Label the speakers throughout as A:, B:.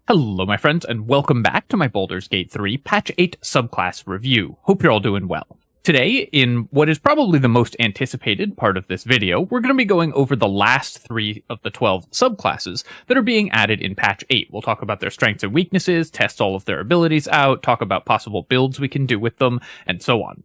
A: Hello my friends, and welcome back to my Baldur's Gate 3 Patch 8 subclass review. Hope you're all doing well. Today, in what is probably the most anticipated part of this video, we're going to be going over the last 3 of the 12 subclasses that are being added in Patch 8. We'll talk about their strengths and weaknesses, test all of their abilities out, talk about possible builds we can do with them, and so on.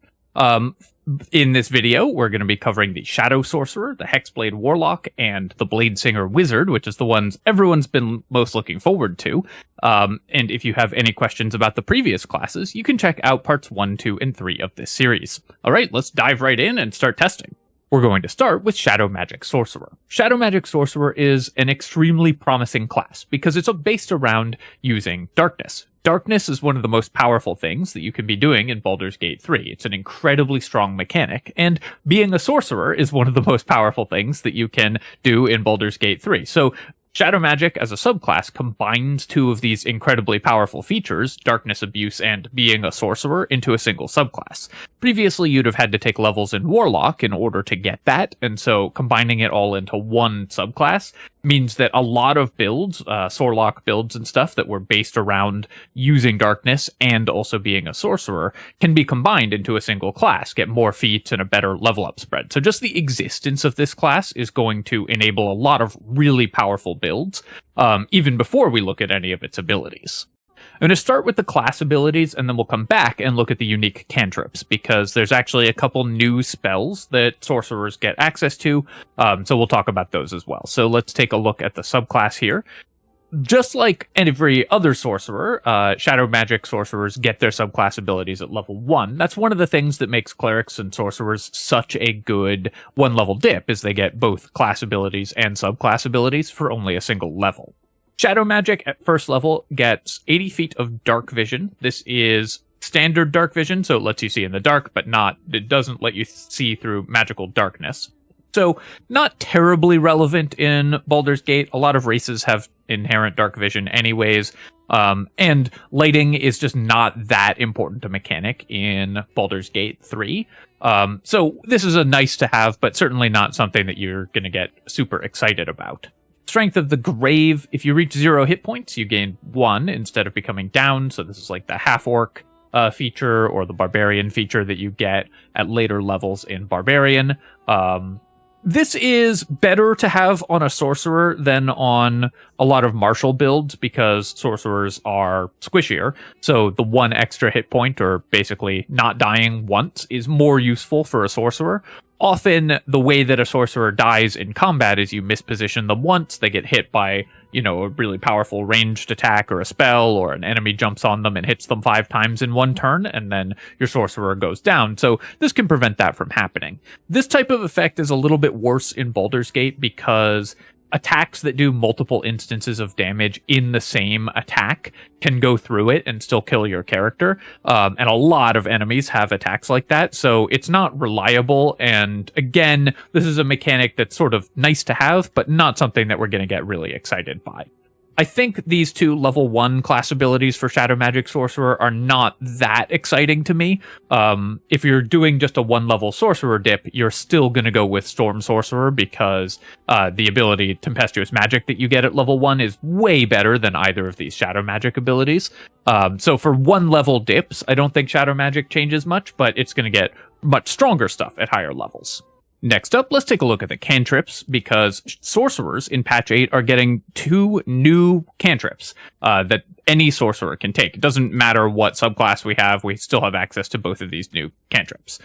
A: In this video, we're going to be covering the Shadow Sorcerer, the Hexblade Warlock, and the Bladesinging Wizard, which is the ones everyone's been most looking forward to. And if you have any questions about the previous classes, you can check out parts 1, 2, and 3 of this series. Alright, let's dive right in and start testing. We're going to start with Shadow Magic Sorcerer. Shadow Magic Sorcerer is an extremely promising class because it's based around using darkness. Darkness is one of the most powerful things that you can be doing in Baldur's Gate 3. It's an incredibly strong mechanic, and being a sorcerer is one of the most powerful things that you can do in Baldur's Gate 3. So Shadow Magic as a subclass combines 2 of these incredibly powerful features, Darkness Abuse and being a sorcerer, into a single subclass. Previously, you'd have had to take levels in Warlock in order to get that, and so combining it all into one subclass means that a lot of builds, Sorlock builds and stuff that were based around using darkness and also being a sorcerer, can be combined into a single class, get more feats and a better level up spread. So just the existence of this class is going to enable a lot of really powerful builds, even before we look at any of its abilities. I'm going to start with the class abilities, and then we'll come back and look at the unique cantrips, because there's actually a couple new spells that sorcerers get access to, so we'll talk about those as well. So let's take a look at the subclass here. Just like every other sorcerer, Shadow Magic Sorcerers get their subclass abilities at level 1. That's one of the things that makes clerics and sorcerers such a good one-level dip, is they get both class abilities and subclass abilities for only a single level. Shadow Magic at first level gets 80 feet of dark vision. This is standard dark vision, so it lets you see in the dark, but it doesn't let you see through magical darkness. So not terribly relevant in Baldur's Gate. A lot of races have inherent dark vision anyways, and lighting is just not that important a mechanic in Baldur's Gate 3. So this is a nice to have, but certainly not something that you're going to get super excited about. Strength of the Grave, if you reach 0 hit points, you gain 1 instead of becoming down, so this is like the half-orc feature or the barbarian feature that you get at later levels in Barbarian. This is better to have on a sorcerer than on a lot of martial builds because sorcerers are squishier, so the 1 extra hit point, or basically not dying once, is more useful for a sorcerer. Often, the way that a sorcerer dies in combat is you misposition them once, they get hit by, a really powerful ranged attack or a spell, or an enemy jumps on them and hits them 5 times in 1 turn, and then your sorcerer goes down. So this can prevent that from happening. This type of effect is a little bit worse in Baldur's Gate because attacks that do multiple instances of damage in the same attack can go through it and still kill your character. And a lot of enemies have attacks like that, so it's not reliable. And again, this is a mechanic that's sort of nice to have, but not something that we're going to get really excited by. I think these 2 level 1 class abilities for Shadow Magic Sorcerer are not that exciting to me. If you're doing just a 1-level Sorcerer dip, you're still going to go with Storm Sorcerer because the ability Tempestuous Magic that you get at level 1 is way better than either of these Shadow Magic abilities. So for 1-level dips, I don't think Shadow Magic changes much, but it's going to get much stronger stuff at higher levels. Next up, let's take a look at the cantrips, because sorcerers in Patch 8 are getting 2 new cantrips that any sorcerer can take. It doesn't matter what subclass we still have access to both of these new cantrips.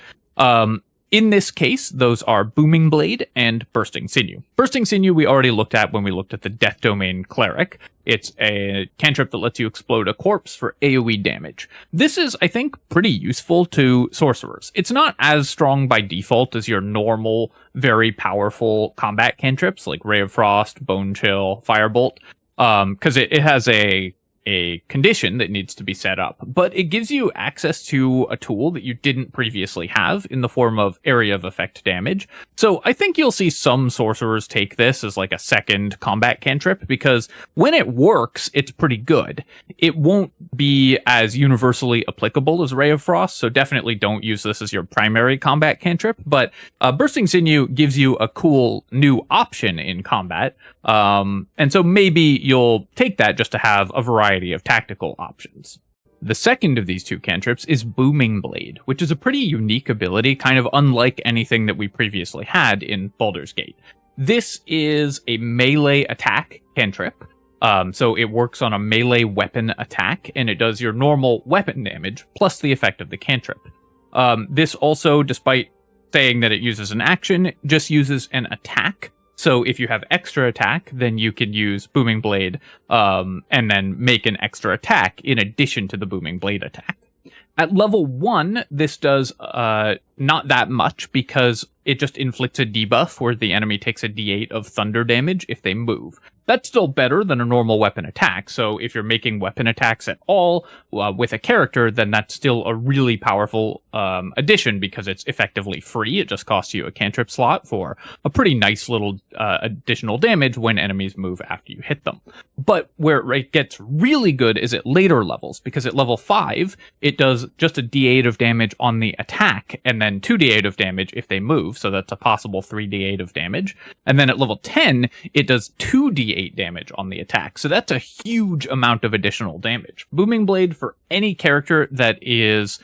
A: In this case, those are Booming Blade and Bursting Sinew. Bursting Sinew we already looked at when we looked at the Death Domain Cleric. It's a cantrip that lets you explode a corpse for AoE damage. This is, I think, pretty useful to sorcerers. It's not as strong by default as your normal, very powerful combat cantrips like Ray of Frost, Bone Chill, Firebolt, because it has a a condition that needs to be set up, but it gives you access to a tool that you didn't previously have in the form of area of effect damage. So I think you'll see some sorcerers take this as like a second combat cantrip, because when it works, it's pretty good. It won't be as universally applicable as Ray of Frost, so definitely don't use this as your primary combat cantrip, but Bursting Sinew gives you a cool new option in combat, and so maybe you'll take that just to have a variety of tactical options. The second of these two cantrips is Booming Blade, which is a pretty unique ability, kind of unlike anything that we previously had in Baldur's Gate. This is a melee attack cantrip, so it works on a melee weapon attack, and it does your normal weapon damage, plus the effect of the cantrip. This also, despite saying that it uses an action, just uses an attack. So if you have extra attack, then you can use Booming Blade, and then make an extra attack in addition to the Booming Blade attack. At level 1, this does not that much, because it just inflicts a debuff where the enemy takes a d8 of thunder damage if they move. That's still better than a normal weapon attack, so if you're making weapon attacks at all with a character, then that's still a really powerful addition, because it's effectively free. It just costs you a cantrip slot for a pretty nice little additional damage when enemies move after you hit them. But where it gets really good is at later levels, because at level 5, it does just a d8 of damage on the attack, and then 2d8 of damage if they move, so that's a possible 3d8 of damage. And then at level 10, it does 2d8 damage on the attack, so that's a huge amount of additional damage. Booming Blade for any character that is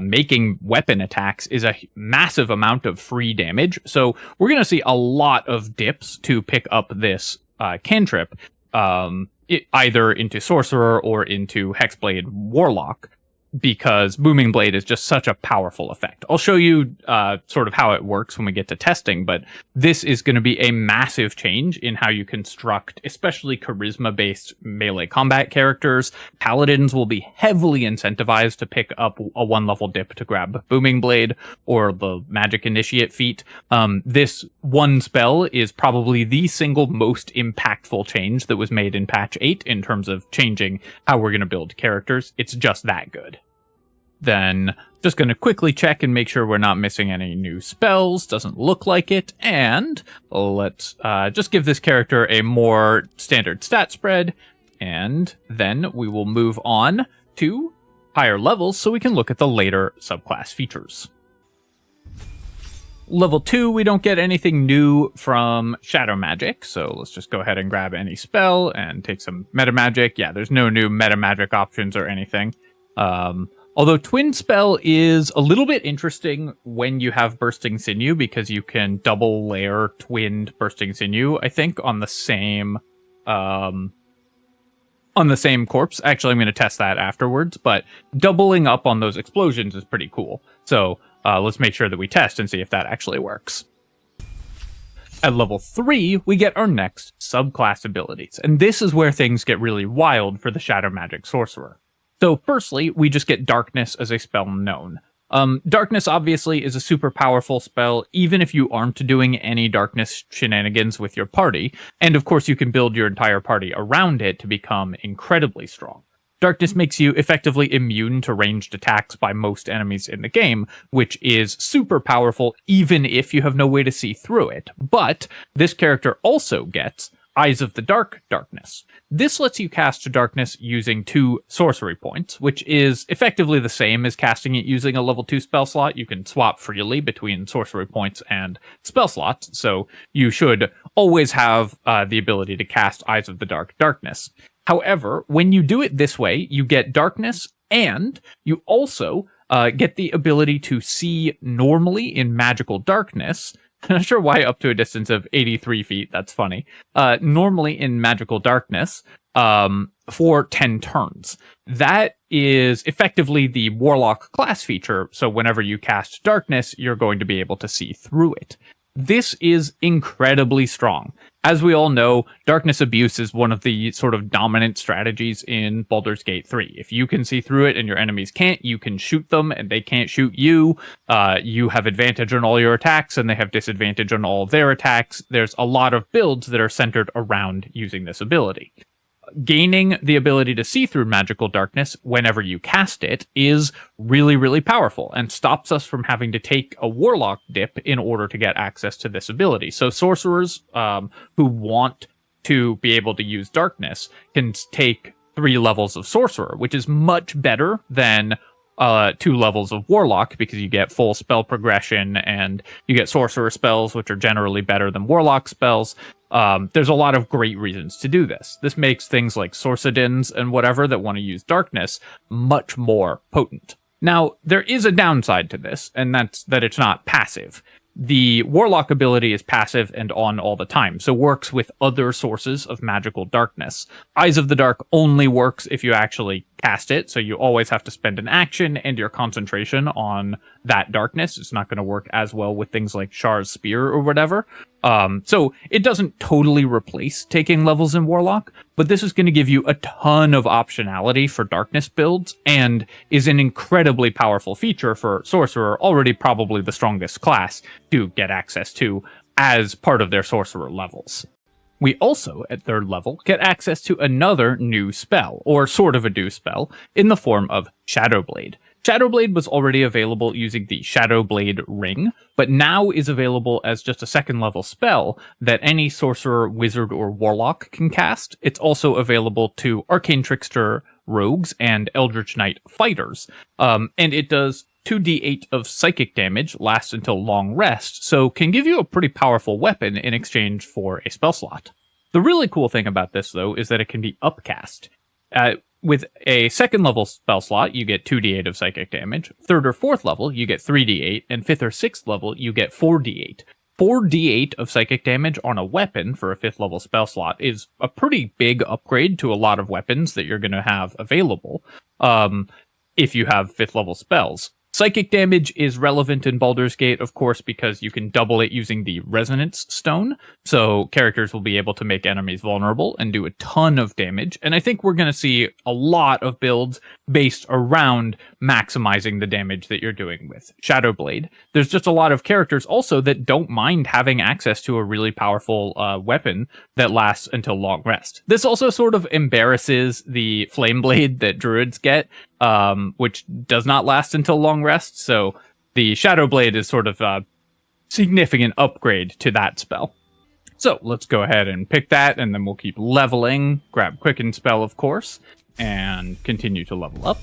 A: making weapon attacks is a massive amount of free damage, so we're going to see a lot of dips to pick up this cantrip, either into Sorcerer or into Hexblade Warlock, because Booming Blade is just such a powerful effect. I'll show you sort of how it works when we get to testing, but this is going to be a massive change in how you construct, especially charisma-based melee combat characters. Paladins will be heavily incentivized to pick up a one-level dip to grab Booming Blade or the Magic Initiate feat. This one spell is probably the single most impactful change that was made in patch 8 in terms of changing how we're going to build characters. It's just that good. Then just going to quickly check and make sure we're not missing any new spells. Doesn't look like it. And let's just give this character a more standard stat spread. And then we will move on to higher levels so we can look at the later subclass features. Level 2, we don't get anything new from Shadow Magic, so let's just go ahead and grab any spell and take some Meta Magic. Yeah, there's no new Meta Magic options or anything. Although Twin Spell is a little bit interesting when you have Bursting Sinew, because you can double layer twinned Bursting Sinew, I think, on the same corpse. Actually, I'm going to test that afterwards, but doubling up on those explosions is pretty cool. So let's make sure that we test and see if that actually works. At level 3, we get our next subclass abilities, and this is where things get really wild for the Shadow Magic Sorcerer. So firstly, we just get Darkness as a spell known. Darkness obviously is a super powerful spell, even if you aren't doing any Darkness shenanigans with your party, and of course you can build your entire party around it to become incredibly strong. Darkness makes you effectively immune to ranged attacks by most enemies in the game, which is super powerful even if you have no way to see through it. But this character also gets Eyes of the Dark Darkness. This lets you cast Darkness using 2 sorcery points, which is effectively the same as casting it using a level 2 spell slot. You can swap freely between sorcery points and spell slots, so you should always have the ability to cast Eyes of the Dark Darkness. However, when you do it this way, you get Darkness, and you also get the ability to see normally in magical darkness. I'm not sure why up to a distance of 83 feet, that's funny. Normally in magical darkness for 10 turns. That is effectively the Warlock class feature, so whenever you cast Darkness, you're going to be able to see through it. This is incredibly strong. As we all know, Darkness Abuse is one of the sort of dominant strategies in Baldur's Gate 3. If you can see through it and your enemies can't, you can shoot them and they can't shoot you. You have advantage on all your attacks and they have disadvantage on all of their attacks. There's a lot of builds that are centered around using this ability. gaining the ability to see through magical darkness whenever you cast it is really, really powerful and stops us from having to take a warlock dip in order to get access to this ability. So sorcerers who want to be able to use darkness can take 3 levels of sorcerer, which is much better than 2 levels of warlock, because you get full spell progression and you get sorcerer spells, which are generally better than warlock spells. There's a lot of great reasons to do this. This makes things like Sorceridins and whatever that want to use darkness much more potent. Now, there is a downside to this, and that's that it's not passive. The warlock ability is passive and on all the time, so works with other sources of magical darkness. Eyes of the Dark only works if you actually cast it, so you always have to spend an action and your concentration on that darkness. It's not going to work as well with things like Shar's Spear or whatever. So it doesn't totally replace taking levels in Warlock, but this is going to give you a ton of optionality for darkness builds, and is an incredibly powerful feature for Sorcerer, already probably the strongest class to get access to as part of their Sorcerer levels. We also, at 3rd level, get access to another new spell, or sort of a new spell, in the form of Shadowblade. Shadowblade was already available using the Shadowblade Ring, but now is available as just a 2nd level spell that any sorcerer, wizard, or warlock can cast. It's also available to Arcane Trickster rogues and Eldritch Knight fighters, and it does 2d8 of psychic damage, lasts until long rest, so can give you a pretty powerful weapon in exchange for a spell slot. The really cool thing about this, though, is that it can be upcast. With a 2nd level spell slot, you get 2d8 of psychic damage. 3rd or 4th level, you get 3d8, and 5th or 6th level, you get 4d8. 4d8 of psychic damage on a weapon for a 5th level spell slot is a pretty big upgrade to a lot of weapons that you're going to have available if you have 5th level spells. Psychic damage is relevant in Baldur's Gate, of course, because you can double it using the Resonance Stone, so characters will be able to make enemies vulnerable and do a ton of damage, and I think we're going to see a lot of builds based around maximizing the damage that you're doing with Shadowblade. There's just a lot of characters also that don't mind having access to a really powerful weapon that lasts until long rest. This also sort of embarrasses the Flameblade that druids get, which does not last until long rest, so the Shadowblade is sort of a significant upgrade to that spell. So let's go ahead and pick that, and then we'll keep leveling, grab Quicken Spell, of course, and continue to level up.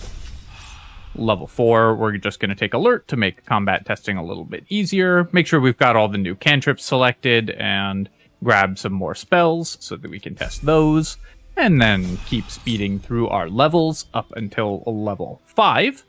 A: Level 4, we're just going to take Alert to make combat testing a little bit easier, make sure we've got all the new cantrips selected, and grab some more spells so that we can test those, and then keep speeding through our levels up until level 5.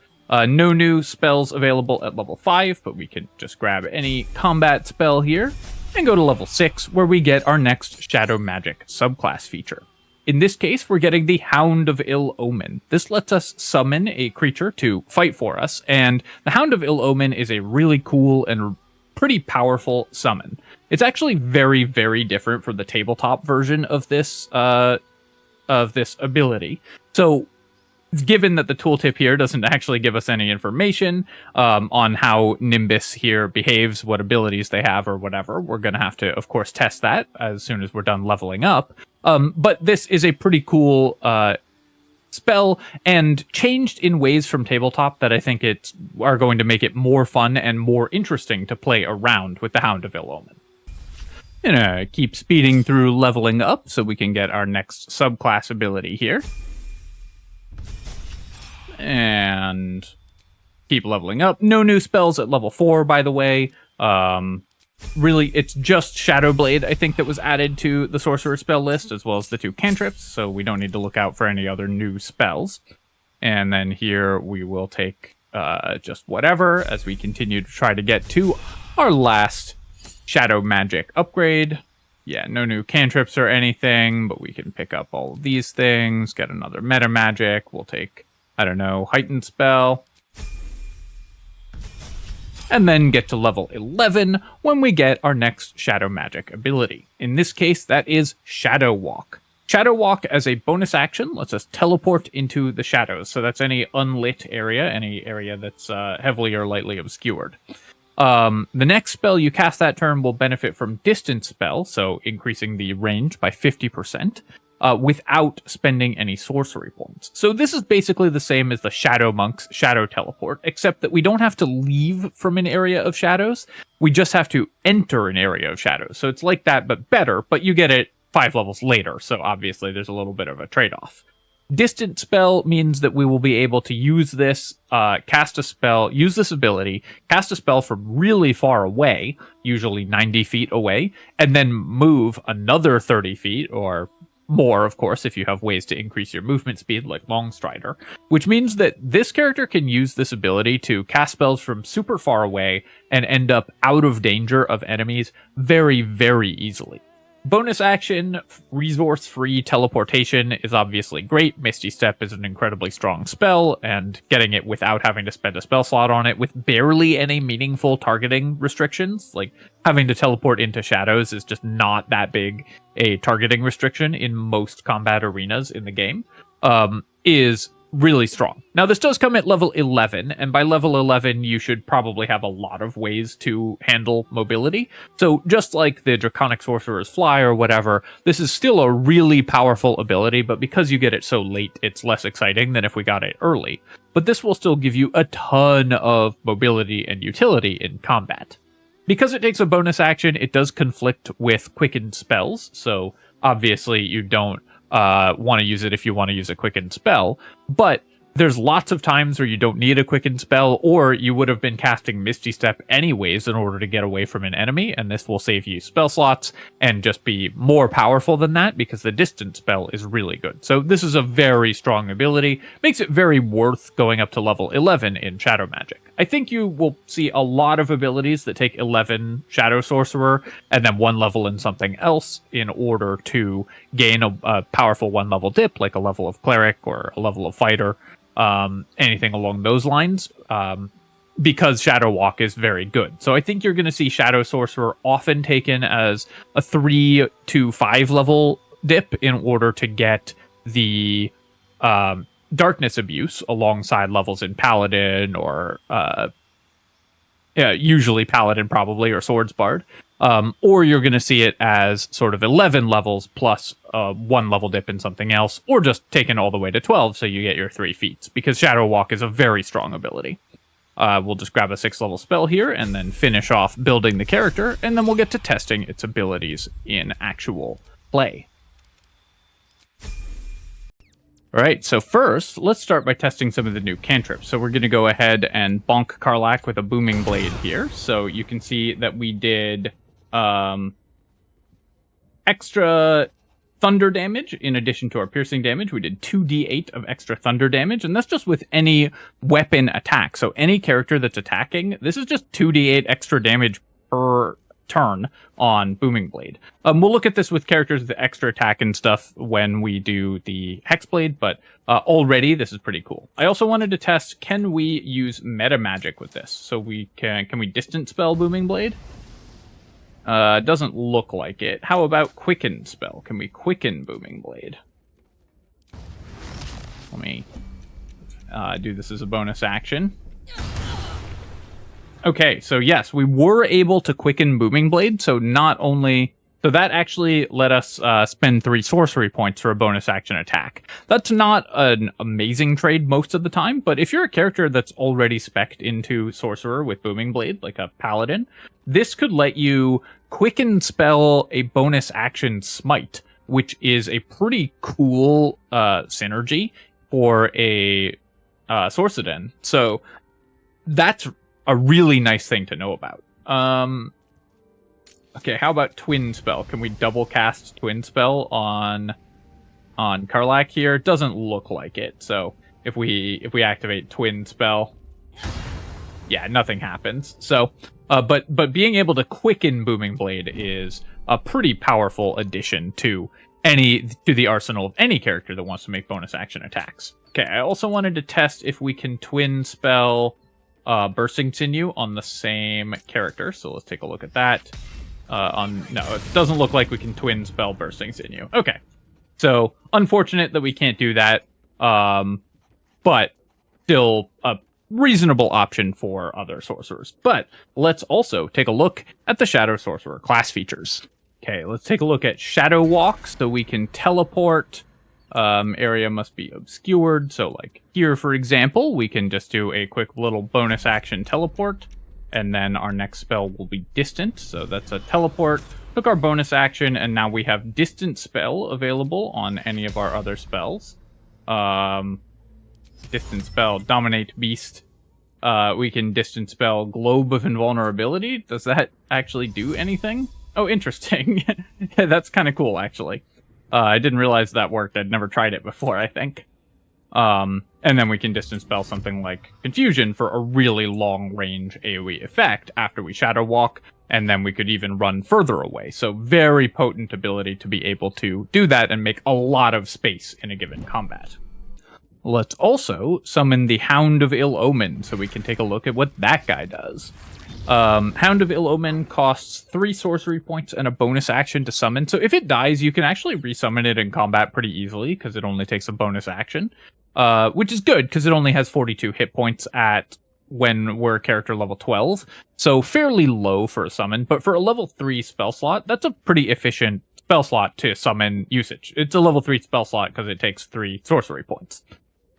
A: No new spells available at level 5, but we can just grab any combat spell here, and go to level 6, where we get our next Shadow Magic subclass feature. In this case, we're getting the Hound of Ill Omen. This lets us summon a creature to fight for us, and the Hound of Ill Omen is a really cool and pretty powerful summon. It's actually very, very different from the tabletop version of this ability. So, given that the tooltip here doesn't actually give us any information on how Nimbus here behaves, what abilities they have, or whatever, we're going to have to, of course, test that as soon as we're done leveling up. But this is a pretty cool spell, and changed in ways from tabletop that I think are going to make it more fun and more interesting to play around with the Hound of Ill Omen. Gonna keep speeding through leveling up so we can get our next subclass ability here. And keep leveling up. No new spells at level 4, by the way. Really, it's just Shadowblade, I think, that was added to the Sorcerer spell list, as well as the 2 cantrips, so we don't need to look out for any other new spells. And then here we will take just whatever, as we continue to try to get to our last Shadow Magic upgrade. Yeah, no new cantrips or anything, but we can pick up all of these things, get another Meta Magic. We'll take, I don't know, Heightened Spell. And then get to level 11 when we get our next Shadow Magic ability. In this case, that is Shadow Walk. Shadow Walk, as a bonus action, lets us teleport into the shadows. So that's any unlit area, any area that's heavily or lightly obscured. The next spell you cast that turn will benefit from Distance Spell, so increasing the range by 50%. without spending any sorcery points. So this is basically the same as the Shadow Monk's Shadow Teleport, except that we don't have to leave from an area of shadows. We just have to enter an area of shadows. So it's like that, but better, but you get it 5 levels later. So obviously there's a little bit of a trade-off. Distant Spell means that we will be able to use this, cast a spell, use this ability, cast a spell from really far away, usually 90 feet away, and then move another 30 feet, or more, of course, if you have ways to increase your movement speed, like Longstrider, which means that this character can use this ability to cast spells from super far away and end up out of danger of enemies very, very easily. Bonus action, resource-free teleportation is obviously great. Misty Step is an incredibly strong spell, and getting it without having to spend a spell slot on it with barely any meaningful targeting restrictions, like having to teleport into shadows is just not that big a targeting restriction in most combat arenas in the game, is really strong. Now, this does come at level 11, and by level 11, you should probably have a lot of ways to handle mobility. So just like the Draconic Sorcerer's Fly or whatever, this is still a really powerful ability, but because you get it so late, it's less exciting than if we got it early. But this will still give you a ton of mobility and utility in combat. Because it takes a bonus action, it does conflict with quickened spells, so obviously you don't want to use it if you want to use a quickened spell, but there's lots of times where you don't need a quickened spell, or you would have been casting Misty Step anyways in order to get away from an enemy, and this will save you spell slots and just be more powerful than that because the distance spell is really good. So this is a very strong ability, makes it very worth going up to level 11 in Shadow Magic. I think you will see a lot of abilities that take 11 Shadow Sorcerer and then 1 level in something else in order to gain a powerful 1 level dip, like a level of Cleric or a level of Fighter. Anything along those lines, because Shadow Walk is very good. So I think you're going to see Shadow Sorcerer often taken as a 3 to 5 level dip in order to get the Darkness Abuse alongside levels in Paladin or usually Paladin probably, or Swords Bard. Or you're going to see it as sort of 11 levels plus 1 level dip in something else, or just taken all the way to 12 so you get your 3 feats, because Shadow Walk is a very strong ability. We'll just grab a 6th level spell here and then finish off building the character, and then we'll get to testing its abilities in actual play. Alright, so first, let's start by testing some of the new cantrips. So we're going to go ahead and bonk Karlach with a Booming Blade here. So you can see that we did extra thunder damage in addition to our piercing damage. We did 2d8 of extra thunder damage, and that's just with any weapon attack. So any character that's attacking, this is just 2d8 extra damage per turn on Booming Blade. We'll look at this with characters with extra attack and stuff when we do the Hexblade, but already this is pretty cool. I also wanted to test, can we use meta magic with this? So we can we distance spell Booming Blade? Doesn't look like it. How about quicken spell? Can we quicken Booming Blade? Let me do this as a bonus action. Okay, so yes, we were able to quicken Booming Blade, so not only... So that actually let us spend 3 sorcery points for a bonus action attack. That's not an amazing trade most of the time, but if you're a character that's already spec'd into Sorcerer with Booming Blade, like a Paladin, this could let you quicken spell a bonus action Smite, which is a pretty cool synergy for a Sorcerer. So that's a really nice thing to know about. Okay, how about Twin Spell? Can we double cast Twin Spell on Karlach here? Doesn't look like it. So if we activate Twin Spell, yeah, nothing happens. So, but being able to quicken Booming Blade is a pretty powerful addition to the arsenal of any character that wants to make bonus action attacks. Okay, I also wanted to test if we can Twin Spell Bursting Sinew on the same character. So let's take a look at that. No, it doesn't look like we can Twin Spell Bursting Sinew. Okay, so unfortunate that we can't do that, but still a reasonable option for other sorcerers. But let's also take a look at the Shadow Sorcerer class features. Okay, let's take a look at Shadow Walk. So we can teleport. Area must be obscured. So like here, for example, we can just do a quick little bonus action teleport. And then our next spell will be distant. So that's a teleport. Took our bonus action, and now we have distant spell available on any of our other spells. Distant spell, dominate beast. We can distant spell globe of invulnerability. Does that actually do anything? Oh, interesting. Yeah, that's kind of cool, actually. I didn't realize that worked. I'd never tried it before, I think. And then we can distance spell something like Confusion for a really long-range AoE effect after we Shadow Walk, and then we could even run further away. So very potent ability to be able to do that and make a lot of space in a given combat. Let's also summon the Hound of Ill Omen, so we can take a look at what that guy does. Hound of Ill Omen costs 3 sorcery points and a bonus action to summon. So if it dies, you can actually resummon it in combat pretty easily, because it only takes a bonus action. Which is good, because it only has 42 hit points at when we're character level 12. So fairly low for a summon, but for a level 3 spell slot, that's a pretty efficient spell slot to summon usage. It's a level 3 spell slot because it takes 3 sorcery points.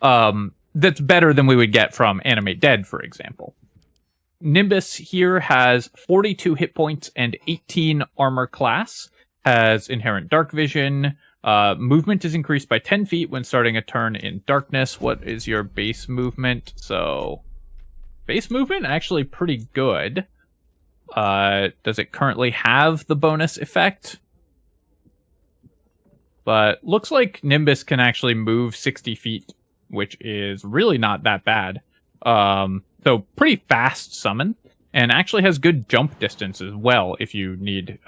A: That's better than we would get from Animate Dead, for example. Nimbus here has 42 hit points and 18 armor class, has inherent dark vision. Movement is increased by 10 feet when starting a turn in darkness. What is your base movement? So, base movement actually pretty good. Does it currently have the bonus effect? But looks like Nimbus can actually move 60 feet, which is really not that bad. So pretty fast summon, and actually has good jump distance as well if you need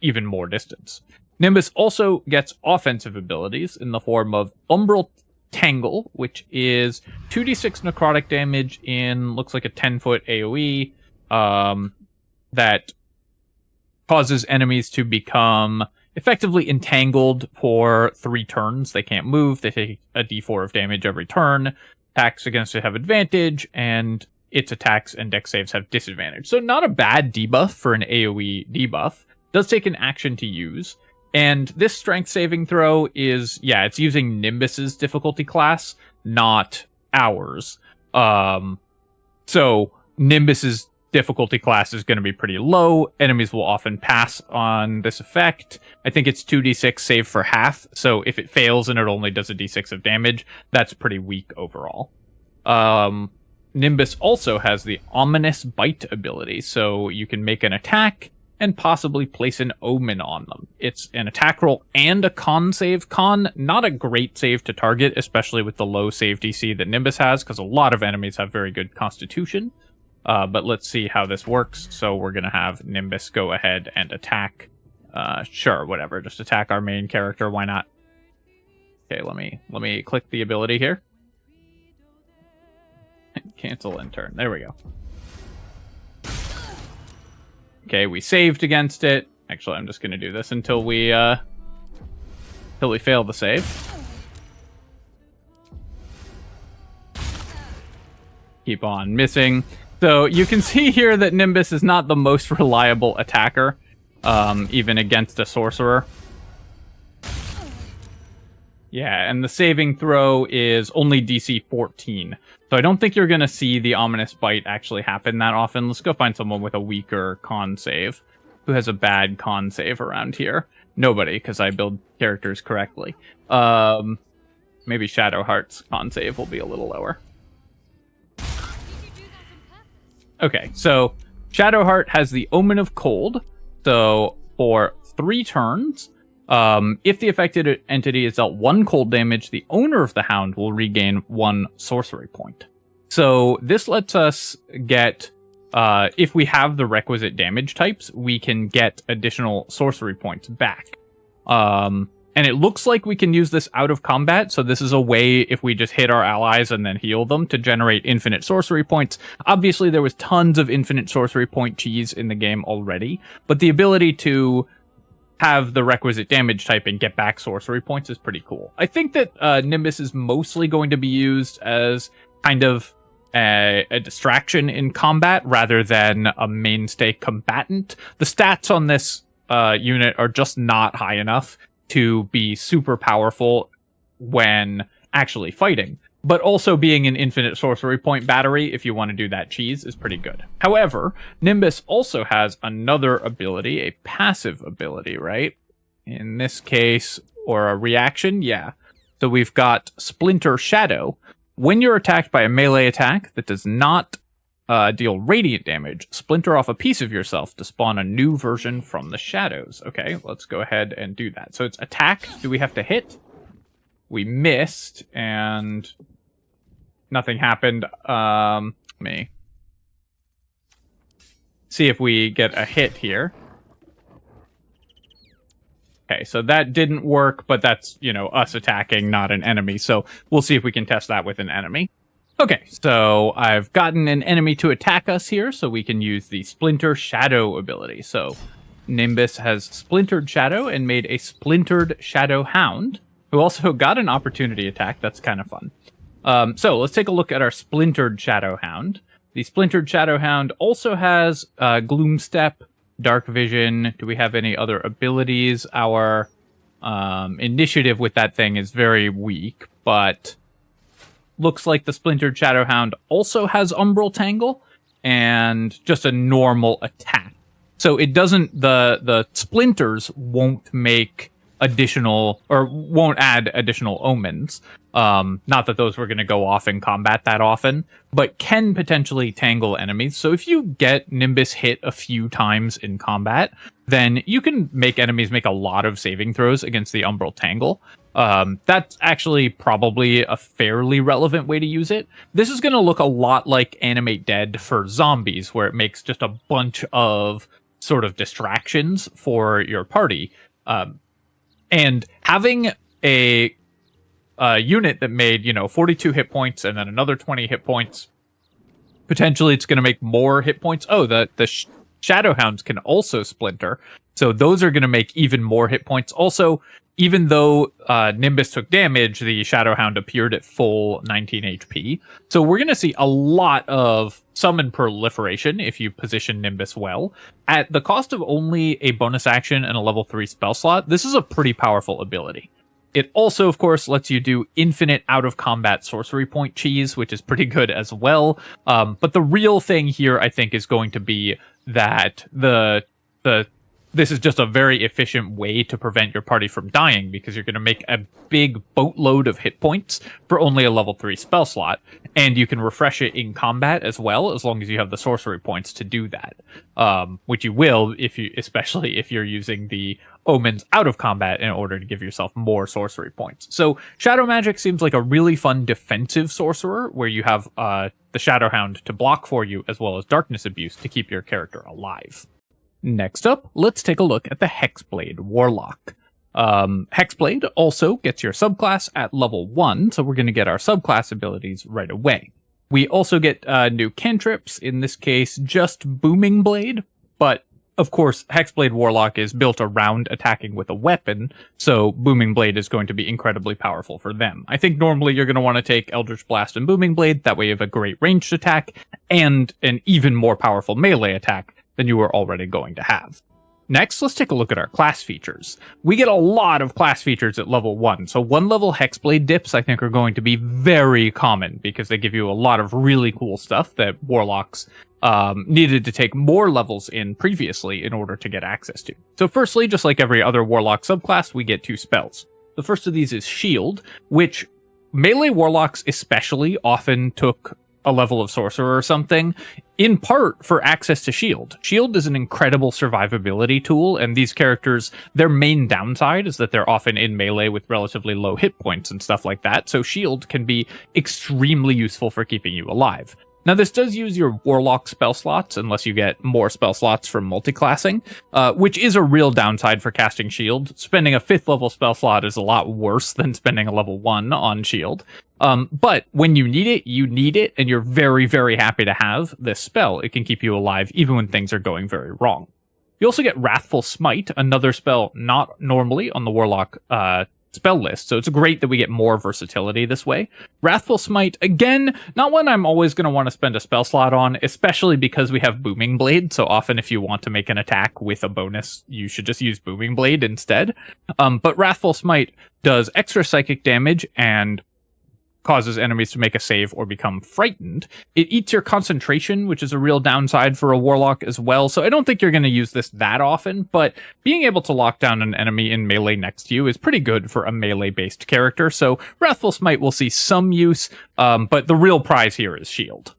A: even more distance. Nimbus also gets offensive abilities in the form of Umbral Tangle, which is 2d6 necrotic damage in, looks like a 10-foot AoE, that causes enemies to become effectively entangled for 3 turns. They can't move, they take a d4 of damage every turn. Attacks against it have advantage, and its attacks and dex saves have disadvantage. So not a bad debuff for an AoE debuff. Does take an action to use. And this strength saving throw is, yeah, it's using Nimbus's difficulty class, not ours. So Nimbus's difficulty class is going to be pretty low. Enemies will often pass on this effect. I think it's 2d6 save for half. So if it fails and it only does a d6 of damage, that's pretty weak overall. Nimbus also has the Ominous Bite ability. So you can make an attack and possibly place an omen on them. It's an attack roll and a con save. Con, not a great save to target, especially with the low save DC that Nimbus has, because a lot of enemies have very good constitution. But let's see how this works. So we're going to have Nimbus go ahead and attack. Sure, whatever. Just attack our main character. Why not? Okay, let me click the ability here. Cancel and turn. There we go. Okay, we saved against it. Actually, I'm just going to do this until we fail the save. Keep on missing. So you can see here that Nimbus is not the most reliable attacker, even against a sorcerer. Yeah, and the saving throw is only DC 14. So I don't think you're going to see the Ominous Bite actually happen that often. Let's go find someone with a weaker con save. Who has a bad con save around here? Nobody, because I build characters correctly. Maybe Shadowheart's con save will be a little lower. Okay, so Shadowheart has the Omen of Cold. So for 3 turns, if the affected entity is dealt 1 cold damage, the owner of the hound will regain 1 sorcery point. So this lets us get, if we have the requisite damage types, we can get additional sorcery points back. And it looks like we can use this out of combat, so this is a way, if we just hit our allies and then heal them, to generate infinite sorcery points. Obviously, there was tons of infinite sorcery point cheese in the game already, but the ability to have the requisite damage type and get back sorcery points is pretty cool. I think that Nimbus is mostly going to be used as kind of a distraction in combat rather than a mainstay combatant. The stats on this unit are just not high enough to be super powerful when actually fighting. But also being an infinite sorcery point battery, if you want to do that cheese, is pretty good. However, Nimbus also has another ability, a passive ability, right? In this case, or a reaction, yeah. So we've got Splinter Shadow. When you're attacked by a melee attack that does not deal radiant damage, splinter off a piece of yourself to spawn a new version from the shadows. Okay, let's go ahead and do that. So it's attack. Do we have to hit? We missed, and nothing happened. Let me see if we get a hit here. Okay, so that didn't work, but that's, you know, us attacking, not an enemy. So we'll see if we can test that with an enemy. Okay, so I've gotten an enemy to attack us here, so we can use the Splinter Shadow ability. So Nimbus has Splintered Shadow and made a Splintered Shadow Hound, who also got an opportunity attack. That's kind of fun. So let's take a look at our Splintered Shadow Hound. The Splintered Shadow Hound also has Gloom Step, Dark Vision. Do we have any other abilities? Our initiative with that thing is very weak, but looks like the Splintered Shadow Hound also has Umbral Tangle and just a normal attack. So it doesn't, the splinters won't make additional, or won't add additional omens. Not that those were going to go off in combat that often, but can potentially tangle enemies. So if you get Nimbus hit a few times in combat, then you can make enemies make a lot of saving throws against the Umbral Tangle. That's actually probably a fairly relevant way to use it. This is going to look a lot like Animate Dead for zombies, where it makes just a bunch of sort of distractions for your party. And having a unit that made, 42 hit points and then another 20 hit points, potentially it's going to make more hit points. Oh, the Shadowhounds can also splinter, so those are going to make even more hit points. Also, even though Nimbus took damage, the Shadowhound appeared at full 19 HP. So we're going to see a lot of summon proliferation if you position Nimbus well. At the cost of only a bonus action and a level 3 spell slot, this is a pretty powerful ability. It also, of course, lets you do infinite out-of-combat sorcery point cheese, which is pretty good as well. But the real thing here, I think, is going to be that this is just a very efficient way to prevent your party from dying, because you're going to make a big boatload of hit points for only a level 3 spell slot, and you can refresh it in combat as well, as long as you have the sorcery points to do that. Which you will, especially if you're using the omens out of combat in order to give yourself more sorcery points. So Shadow Magic seems like a really fun defensive sorcerer, where you have the Shadowhound to block for you, as well as Darkness Abuse to keep your character alive. Next up, let's take a look at the Hexblade Warlock. Hexblade also gets your subclass at level 1, so we're going to get our subclass abilities right away. We also get new cantrips, in this case just Booming Blade, but of course Hexblade Warlock is built around attacking with a weapon, so Booming Blade is going to be incredibly powerful for them. I think normally you're going to want to take Eldritch Blast and Booming Blade, that way you have a great ranged attack and an even more powerful melee attack than you were already going to have. Next, let's take a look at our class features. We get a lot of class features at level 1, so 1-level Hexblade dips I think are going to be very common, because they give you a lot of really cool stuff that Warlocks needed to take more levels in previously in order to get access to. So firstly, just like every other Warlock subclass, we get 2 spells. The first of these is Shield, which melee Warlocks especially often took a level of Sorcerer or something, in part for access to Shield. Shield is an incredible survivability tool, and these characters, their main downside is that they're often in melee with relatively low hit points and stuff like that, so Shield can be extremely useful for keeping you alive. Now, this does use your Warlock spell slots, unless you get more spell slots from multiclassing, which is a real downside for casting Shield. Spending a 5th level spell slot is a lot worse than spending a level 1 on Shield. But when you need it, and you're very, very happy to have this spell. It can keep you alive even when things are going very wrong. You also get Wrathful Smite, another spell not normally on the Warlock spell list, so it's great that we get more versatility this way. Wrathful Smite, again, not one I'm always going to want to spend a spell slot on, especially because we have Booming Blade, so often if you want to make an attack with a bonus, you should just use Booming Blade instead. But Wrathful Smite does extra psychic damage and causes enemies to make a save or become frightened. It eats your concentration, which is a real downside for a warlock as well, so I don't think you're going to use this that often, but being able to lock down an enemy in melee next to you is pretty good for a melee-based character, so Wrathful Smite will see some use, but the real prize here is shield.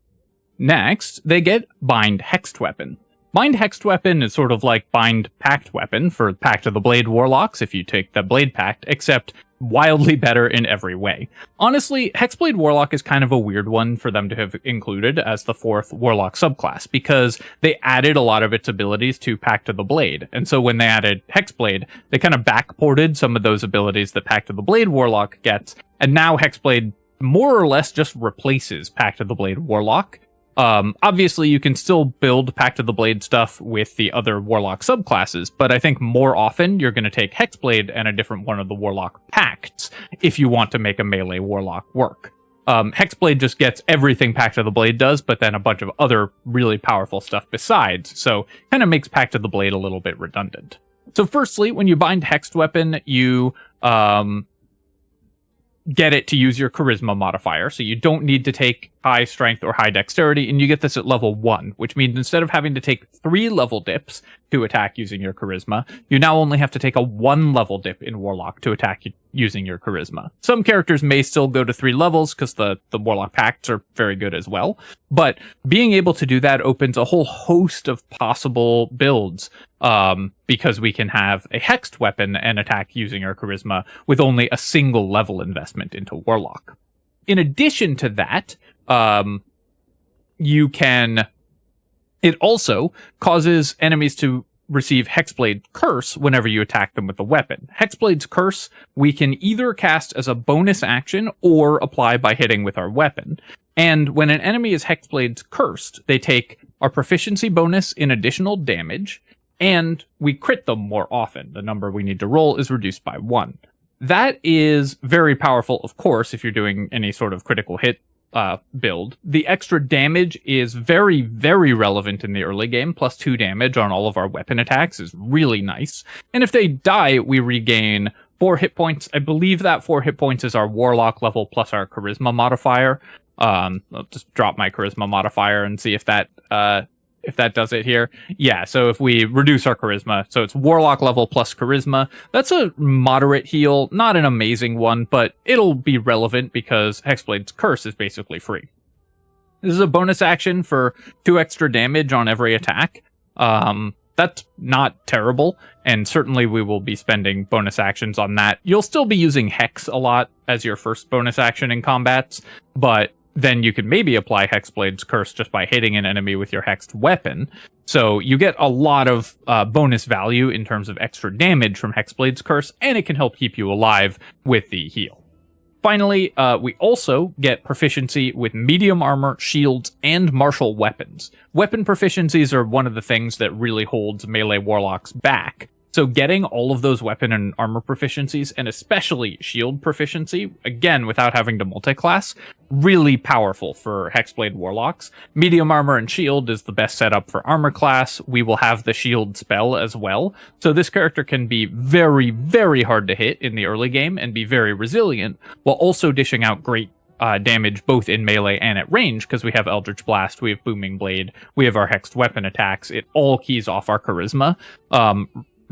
A: Next, they get Bind Hexed Weapon. Bind Hexed Weapon is sort of like Bind Pact Weapon for Pact of the Blade Warlocks if you take the Blade Pact, except wildly better in every way. Honestly, Hexblade Warlock is kind of a weird one for them to have included as the 4th Warlock subclass, because they added a lot of its abilities to Pact of the Blade, and so when they added Hexblade, they kind of backported some of those abilities that Pact of the Blade Warlock gets, and now Hexblade more or less just replaces Pact of the Blade Warlock. Obviously, you can still build Pact of the Blade stuff with the other Warlock subclasses, but I think more often you're going to take Hexblade and a different one of the Warlock Pacts if you want to make a melee Warlock work. Hexblade just gets everything Pact of the Blade does, but then a bunch of other really powerful stuff besides, so kind of makes Pact of the Blade a little bit redundant. So firstly, when you bind Hexed Weapon, you get it to use your charisma modifier, so you don't need to take high strength or high dexterity, and you get this at level 1, which means instead of having to take 3 level dips to attack using your charisma, you now only have to take a 1 level dip in Warlock to attack using your charisma. Some characters may still go to 3 levels because the Warlock Pacts are very good as well, but being able to do that opens a whole host of possible builds, because we can have a hexed weapon and attack using our charisma with only a single level investment into Warlock. In addition to that, it also causes enemies to receive Hexblade Curse whenever you attack them with the weapon. Hexblade's Curse we can either cast as a bonus action or apply by hitting with our weapon. And when an enemy is Hexblade's Cursed, they take our proficiency bonus in additional damage, and we crit them more often. The number we need to roll is reduced by 1. That is very powerful, of course, if you're doing any sort of critical hit build. The extra damage is very, very relevant in the early game. Plus 2 damage on all of our weapon attacks is really nice. And if they die, we regain 4 hit points. I believe that 4 hit points is our Warlock level plus our Charisma modifier. I'll just drop my Charisma modifier and see if that does it here. Yeah, so if we reduce our Charisma, so it's Warlock level plus Charisma, that's a moderate heal, not an amazing one, but it'll be relevant because Hexblade's Curse is basically free. This is a bonus action for 2 extra damage on every attack. That's not terrible, and certainly we will be spending bonus actions on that. You'll still be using Hex a lot as your first bonus action in combats, but then you could maybe apply Hexblade's Curse just by hitting an enemy with your hexed weapon. So you get a lot of bonus value in terms of extra damage from Hexblade's Curse, and it can help keep you alive with the heal. Finally, we also get proficiency with medium armor, shields, and martial weapons. Weapon proficiencies are one of the things that really holds melee warlocks back. So getting all of those weapon and armor proficiencies, and especially shield proficiency, again, without having to multi-class, really powerful for Hexblade Warlocks. Medium armor and shield is the best setup for armor class. We will have the shield spell as well. So this character can be very, very hard to hit in the early game and be very resilient, while also dishing out great damage both in melee and at range, because we have Eldritch Blast, we have Booming Blade, we have our hexed weapon attacks. It all keys off our charisma.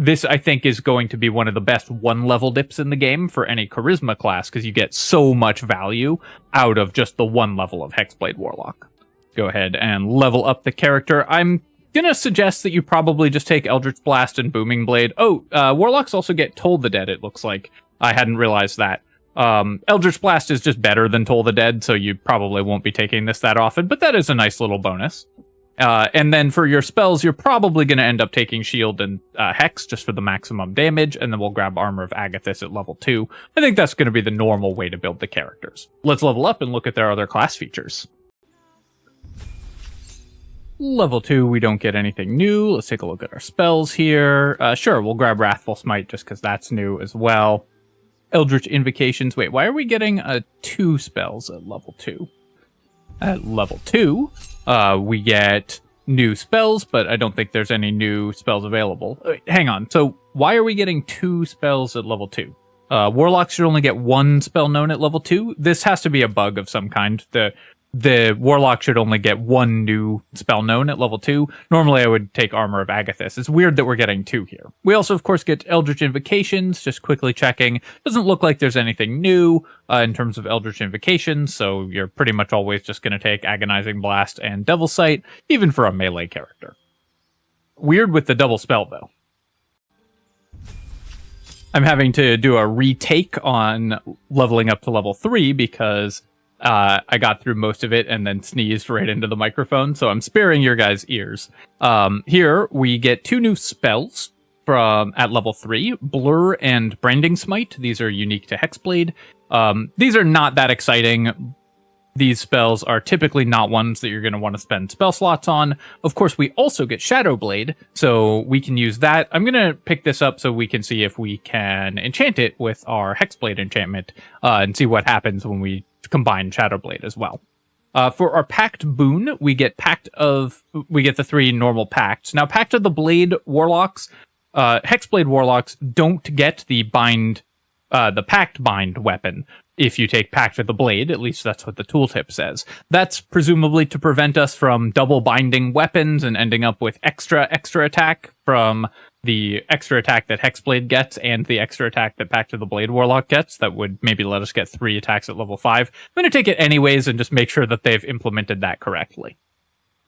A: This, I think, is going to be one of the best 1-level dips in the game for any Charisma class, because you get so much value out of just the 1 level of Hexblade Warlock. Go ahead and level up the character. I'm going to suggest that you probably just take Eldritch Blast and Booming Blade. Warlocks also get Toll the Dead, it looks like. I hadn't realized that. Eldritch Blast is just better than Toll the Dead, so you probably won't be taking this that often, but that is a nice little bonus. And then for your spells, you're probably going to end up taking Shield and Hex just for the maximum damage, and then we'll grab Armor of Agathis at level 2. I think that's going to be the normal way to build the characters. Let's level up and look at their other class features. Level 2, we don't get anything new. Let's take a look at our spells here. Sure, we'll grab Wrathful Smite just because that's new as well. Eldritch Invocations. Wait, why are we getting 2 spells at level 2? At level 2, we get new spells, but I don't think there's any new spells available. Hang on, so why are we getting 2 spells at level 2? Warlocks should only get 1 spell known at level 2. This has to be a bug of some kind. The Warlock should only get 1 new spell known at level 2. Normally I would take Armor of Agathis. It's weird that we're getting 2 here. We also, of course, get Eldritch Invocations, just quickly checking. Doesn't look like there's anything new in terms of Eldritch Invocations, so you're pretty much always just going to take Agonizing Blast and Devil Sight, even for a melee character. Weird with the double spell, though. I'm having to do a retake on leveling up to level 3 because I got through most of it and then sneezed right into the microphone, so I'm sparing your guys' ears. Here, we get 2 new spells at level 3, Blur and Branding Smite. These are unique to Hexblade. These are not that exciting. These spells are typically not ones that you're going to want to spend spell slots on. Of course, we also get Shadow Blade, so we can use that. I'm going to pick this up so we can see if we can enchant it with our Hexblade enchantment and see what happens when we combine Shadow Blade as well. For our Pact boon, we get the 3 normal pacts. Now, Pact of the Blade Warlocks, Hexblade Warlocks don't get the Pact Bind weapon if you take Pact of the Blade. At least that's what the tooltip says. That's presumably to prevent us from double binding weapons and ending up with extra attack from the extra attack that Hexblade gets and the extra attack that Pact of the Blade Warlock gets. That would maybe let us get 3 attacks at level 5. I'm going to take it anyways and just make sure that they've implemented that correctly.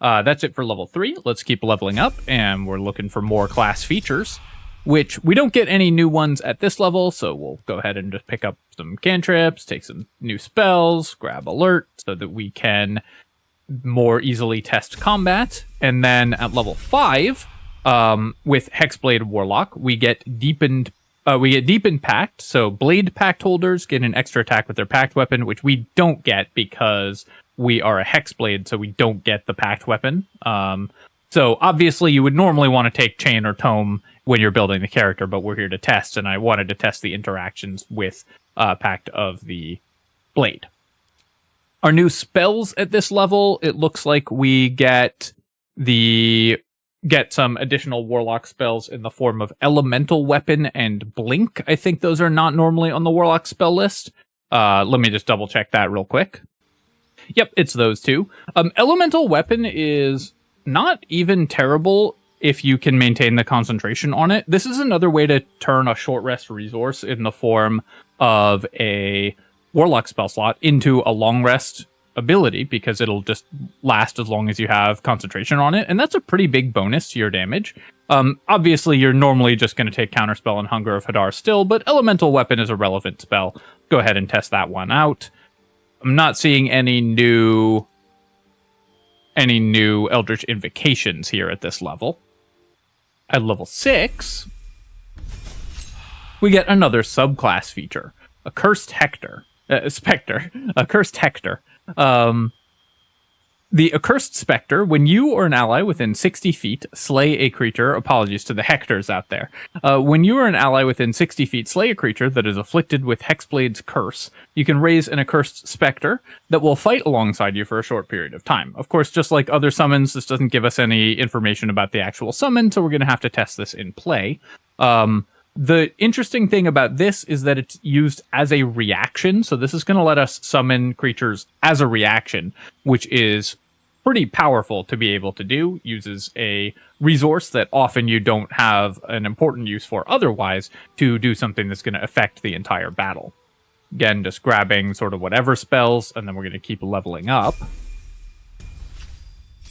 A: That's it for level 3. Let's keep leveling up, and we're looking for more class features, which we don't get any new ones at this level, so we'll go ahead and just pick up some cantrips, take some new spells, grab alert so that we can more easily test combat. And then at level 5, with Hexblade Warlock, we get deepened Pact. So Blade Pact holders get an extra attack with their Pact weapon, which we don't get because we are a Hexblade, so we don't get the Pact weapon. So obviously you would normally want to take Chain or Tome when you're building the character, but we're here to test, and I wanted to test the interactions with Pact of the Blade. Our new spells at this level, it looks like we get some additional Warlock spells in the form of Elemental Weapon and Blink. I think those are not normally on the Warlock spell list. Let me just double check that real quick. Yep, it's those 2. Elemental Weapon is not even terrible if you can maintain the concentration on it. This is another way to turn a short rest resource in the form of a Warlock spell slot into a long rest ability, because it'll just last as long as you have concentration on it, and that's a pretty big bonus to your damage. Obviously, you're normally just going to take Counterspell and Hunger of Hadar still, but Elemental Weapon is a relevant spell. Go ahead and test that one out. I'm not seeing any new Eldritch Invocations here at this level. At level 6, we get another subclass feature, a Cursed Spectre. A Cursed Hector. The Accursed Spectre, when you or an ally within 60 feet slay a creature, apologies to the Hectors out there, when you or an ally within 60 feet slay a creature that is afflicted with Hexblade's curse, you can raise an Accursed Spectre that will fight alongside you for a short period of time. Of course, just like other summons, this doesn't give us any information about the actual summon, so we're going to have to test this in play. The interesting thing about this is that it's used as a reaction, so this is going to let us summon creatures as a reaction, which is pretty powerful to be able to do. Uses a resource that often you don't have an important use for otherwise to do something that's going to affect the entire battle. Again, just grabbing sort of whatever spells, and then we're going to keep leveling up.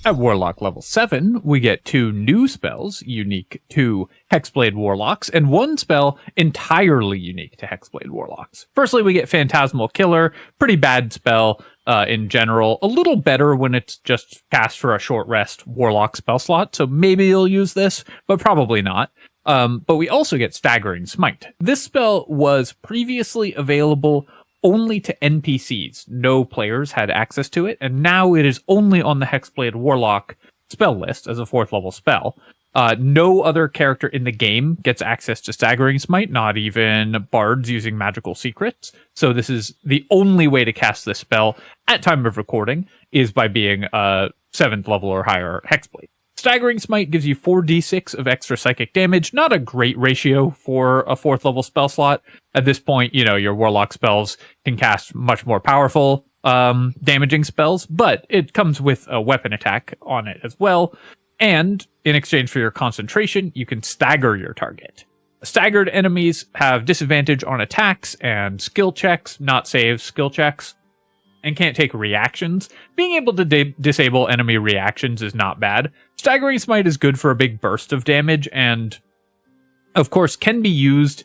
A: At Warlock level 7, we get 2 new spells unique to Hexblade Warlocks, and 1 spell entirely unique to Hexblade Warlocks. Firstly, we get Phantasmal Killer, pretty bad spell in general. A little better when it's just cast for a short rest Warlock spell slot, so maybe you'll use this, but probably not. But we also get Staggering Smite. This spell was previously available only to NPCs. No players had access to it, and now it is only on the Hexblade Warlock spell list as a 4th level spell. No other character in the game gets access to Staggering Smite, not even bards using magical secrets. So this is the only way to cast this spell at time of recording is by being a 7th level or higher Hexblade. Staggering Smite gives you 4d6 of extra psychic damage, not a great ratio for a 4th level spell slot. At this point, your Warlock spells can cast much more powerful damaging spells, but it comes with a weapon attack on it as well. And in exchange for your concentration, you can stagger your target. Staggered enemies have disadvantage on attacks and skill checks, not saves, skill checks, and can't take reactions. Being able to disable enemy reactions is not bad. Staggering Smite is good for a big burst of damage, and of course can be used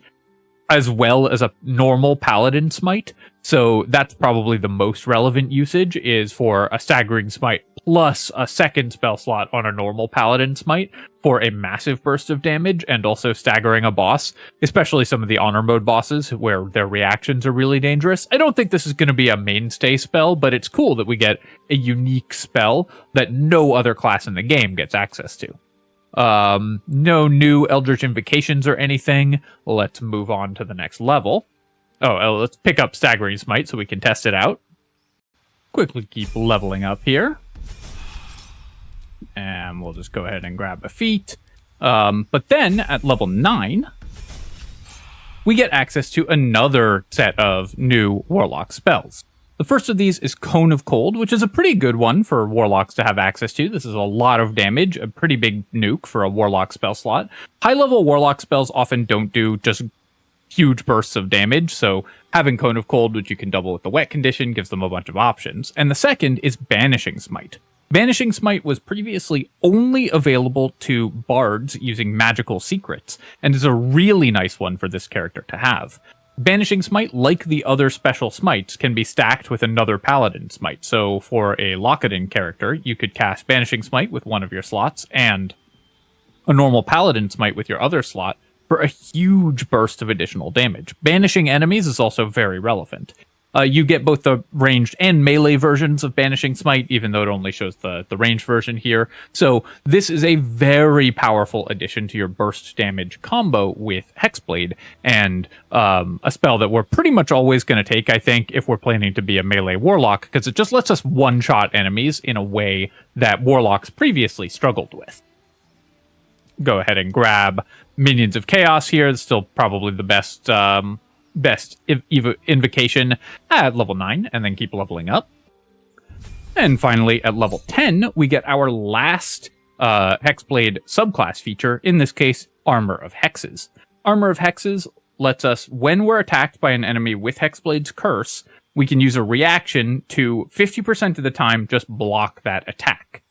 A: as well as a normal Paladin Smite. So that's probably the most relevant usage, is for a Staggering Smite plus a second spell slot on a normal Paladin Smite for a massive burst of damage, and also staggering a boss, especially some of the Honor Mode bosses where their reactions are really dangerous. I don't think this is going to be a mainstay spell, but it's cool that we get a unique spell that no other class in the game gets access to. No new Eldritch Invocations or anything. Let's move on to the next level. Let's pick up Staggering Smite so we can test it out. Quickly keep leveling up here. And we'll just go ahead and grab a feat. But then at level 9, we get access to another set of new Warlock spells. The first of these is Cone of Cold, which is a pretty good one for Warlocks to have access to. This is a lot of damage, a pretty big nuke for a Warlock spell slot. High-level Warlock spells often don't do just huge bursts of damage, so having Cone of Cold, which you can double with the wet condition, gives them a bunch of options. And the second is Banishing Smite. Banishing Smite was previously only available to bards using magical secrets, and is a really nice one for this character to have. Banishing Smite, like the other special smites, can be stacked with another Paladin Smite. So for a Lockadin character, you could cast Banishing Smite with one of your slots, and a normal Paladin Smite with your other slot, for a huge burst of additional damage. Banishing enemies is also very relevant. You get both the ranged and melee versions of Banishing Smite, even though it only shows the ranged version here. So this is a very powerful addition to your burst damage combo with Hexblade, and a spell that we're pretty much always going to take, I think, if we're planning to be a melee Warlock, because it just lets us one-shot enemies in a way that Warlocks previously struggled with. Go ahead and grab Minions of Chaos here. It's still probably the best invocation at level 9, and then keep leveling up. And finally, at level 10, we get our last Hexblade subclass feature, in this case, Armor of Hexes. Armor of Hexes lets us, when we're attacked by an enemy with Hexblade's Curse, we can use a reaction to 50% of the time just block that attack.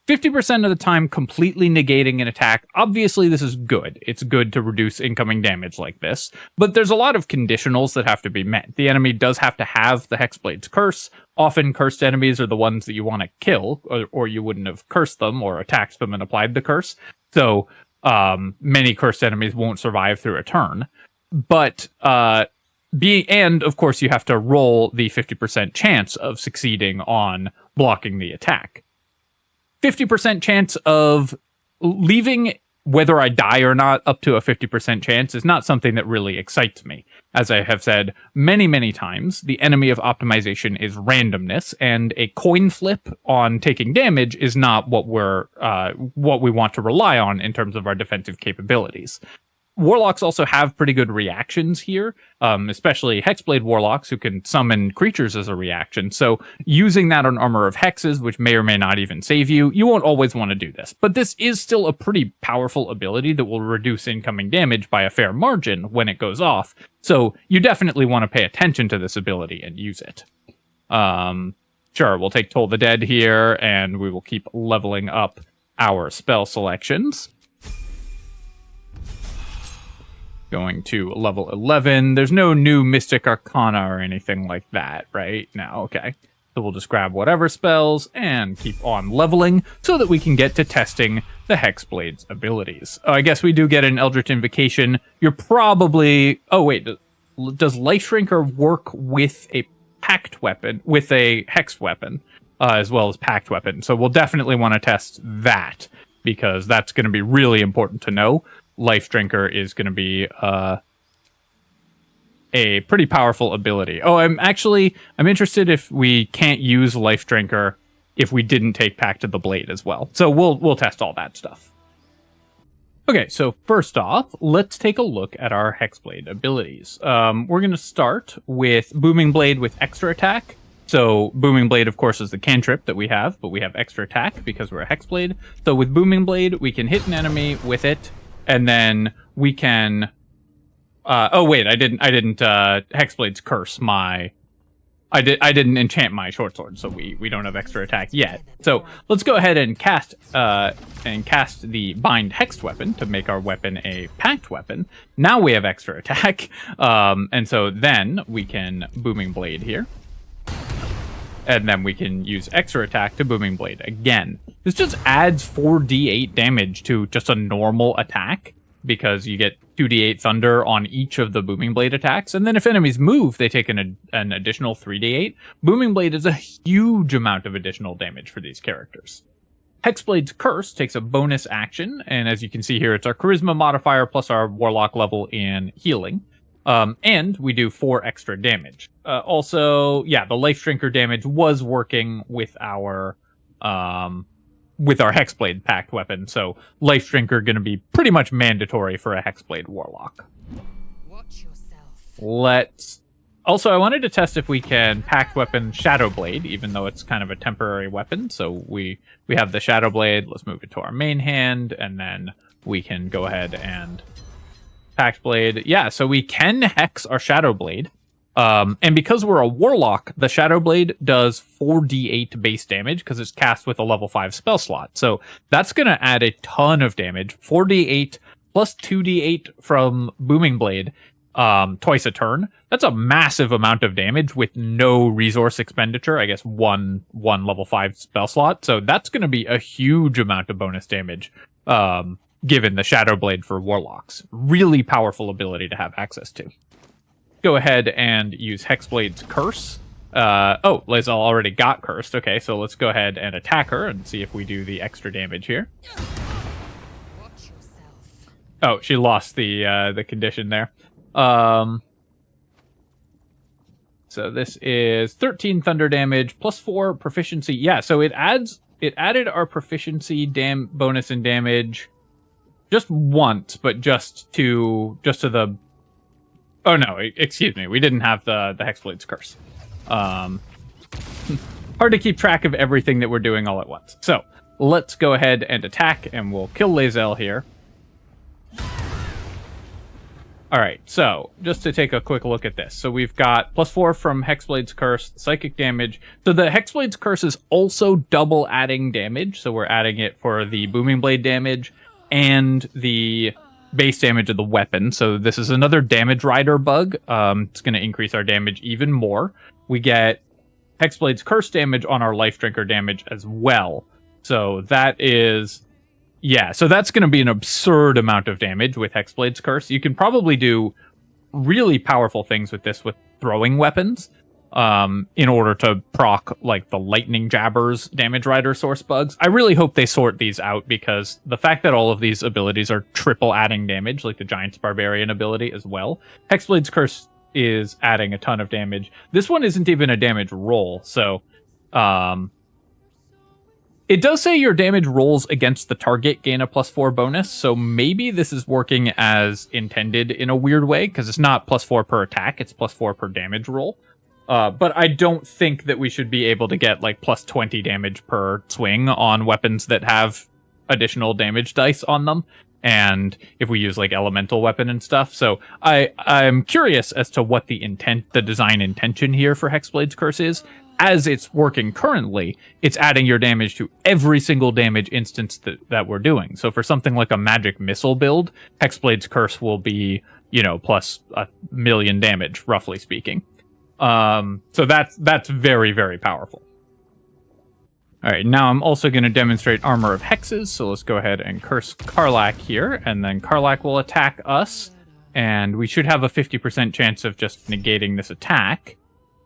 A: 50% of the time completely negating an attack. Obviously, this is good. It's good to reduce incoming damage like this, but there's a lot of conditionals that have to be met. The enemy does have to have the Hexblade's Curse. Often, cursed enemies are the ones that you want to kill, or you wouldn't have cursed them or attacked them and applied the curse. So, many cursed enemies won't survive through a turn. But, and of course, you have to roll the 50% chance of succeeding on blocking the attack. 50% chance of leaving whether I die or not up to a 50% chance is not something that really excites me. As I have said many, many times, the enemy of optimization is randomness, and a coin flip on taking damage is not what we want to rely on in terms of our defensive capabilities. Warlocks also have pretty good reactions here, especially Hexblade Warlocks, who can summon creatures as a reaction. So using that on Armor of Hexes, which may or may not even save you, you won't always want to do this. But this is still a pretty powerful ability that will reduce incoming damage by a fair margin when it goes off. So you definitely want to pay attention to this ability and use it. Sure, we'll take Toll the Dead here, and we will keep leveling up our spell selections. Going to level 11. There's no new Mystic Arcana or anything like that, right? No, okay. So we'll just grab whatever spells and keep on leveling so that we can get to testing the Hexblade's abilities. I guess we do get an Eldritch Invocation. You're probably... Oh, wait. Does Life Shrinker work with a packed weapon, with a hexed weapon, as well as packed weapon? So we'll definitely want to test that, because that's going to be really important to know. Life Drinker is going to be a pretty powerful ability. Oh, I'm interested if we can't use Life Drinker if we didn't take Pact of the Blade as well. So we'll test all that stuff. Okay, so first off, let's take a look at our Hexblade abilities. We're going to start with Booming Blade with extra attack. So Booming Blade, of course, is the cantrip that we have, but we have extra attack because we're a Hexblade. So with Booming Blade, we can hit an enemy with it, and then we can... oh wait, I didn't Hexblade's curse I didn't enchant my short sword, so we don't have extra attack yet. So let's go ahead and cast the bind hexed weapon to make our weapon a pact weapon. Now we have extra attack, and so then we can Booming Blade here, and then we can use extra attack to Booming Blade again. This just adds 4d8 damage to just a normal attack, because you get 2d8 thunder on each of the Booming Blade attacks, and then if enemies move, they take an additional 3d8. Booming Blade is a huge amount of additional damage for these characters. Hexblade's Curse takes a bonus action, and as you can see here, it's our Charisma modifier plus our Warlock level in healing, and we do 4 extra damage. Also, yeah, the Life Drinker damage was working with our Hexblade Pact weapon, so Life Drinker going to be pretty much mandatory for a Hexblade Warlock.
B: Watch yourself.
A: Also, I wanted to test if we can Pact weapon Shadow Blade, even though it's kind of a temporary weapon. So we have the Shadow Blade. Let's move it to our main hand, and then we can go ahead and Pact Blade. Yeah, so we can hex our Shadow Blade. And because we're a Warlock, the Shadow Blade does 4d8 base damage because it's cast with a level 5 spell slot. So that's going to add a ton of damage. 4d8 plus 2d8 from Booming Blade twice a turn. That's a massive amount of damage with no resource expenditure. I guess one level 5 spell slot. So that's going to be a huge amount of bonus damage given the Shadow Blade for Warlocks. Really powerful ability to have access to. Go ahead and use Hexblade's Curse. Oh, Lae'zel already got cursed. Okay, so let's go ahead and attack her and see if we do the extra damage here.
B: Watch yourself.
A: Oh, she lost the condition there. So this is 13 thunder damage plus 4 proficiency. Yeah, so it added our proficiency bonus in damage just once, but just to the... Oh no, excuse me. We didn't have the Hexblade's Curse. Hard to keep track of everything that we're doing all at once. So let's go ahead and attack, and we'll kill Lae'zel here. All right, so just to take a quick look at this. So we've got +4 from Hexblade's Curse, psychic damage. So the Hexblade's Curse is also double adding damage. So we're adding it for the Booming Blade damage and the base damage of the weapon. So this is another damage rider bug. It's going to increase our damage even more. We get Hexblade's Curse damage on our Life Drinker damage as well. So that is... Yeah, so that's going to be an absurd amount of damage with Hexblade's Curse. You can probably do really powerful things with this with throwing weapons in order to proc like the Lightning Jabbers damage rider source bugs. I really hope they sort these out, because the fact that all of these abilities are triple adding damage, like the Giant's Barbarian ability as well. Hexblade's Curse is adding a ton of damage. This one isn't even a damage roll, so... It does say your damage rolls against the target gain a +4 bonus, so maybe this is working as intended in a weird way, because it's not +4 per attack, it's +4 per damage roll. But I don't think that we should be able to get like +20 damage per swing on weapons that have additional damage dice on them, and if we use like elemental weapon and stuff. So I'm curious as to what the design intention here for Hexblade's Curse is. As it's working currently, it's adding your damage to every single damage instance that we're doing. So for something like a magic missile build, Hexblade's Curse will be, plus 1,000,000 damage, roughly speaking. So that's very, very powerful. All right, now I'm also going to demonstrate Armor of Hexes. So let's go ahead and curse Karlach here, and then Karlach will attack us, and we should have a 50% chance of just negating this attack.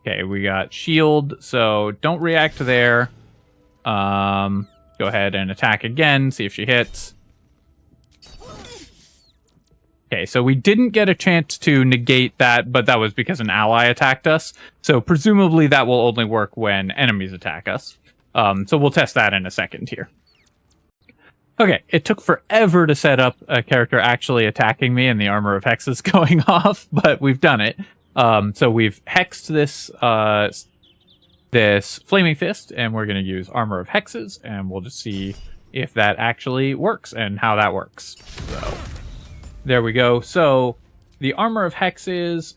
A: Okay, we got shield, so don't react there. Go go ahead and attack again, see if she hits. Okay, so we didn't get a chance to negate that, but that was because an ally attacked us. So presumably that will only work when enemies attack us. So we'll test that in a second here. Okay, it took forever to set up a character actually attacking me and the Armor of Hexes going off, but we've done it. So we've hexed this Flaming Fist, and we're going to use Armor of Hexes, and we'll just see if that actually works and how that works. So there we go. So the Armor of Hexes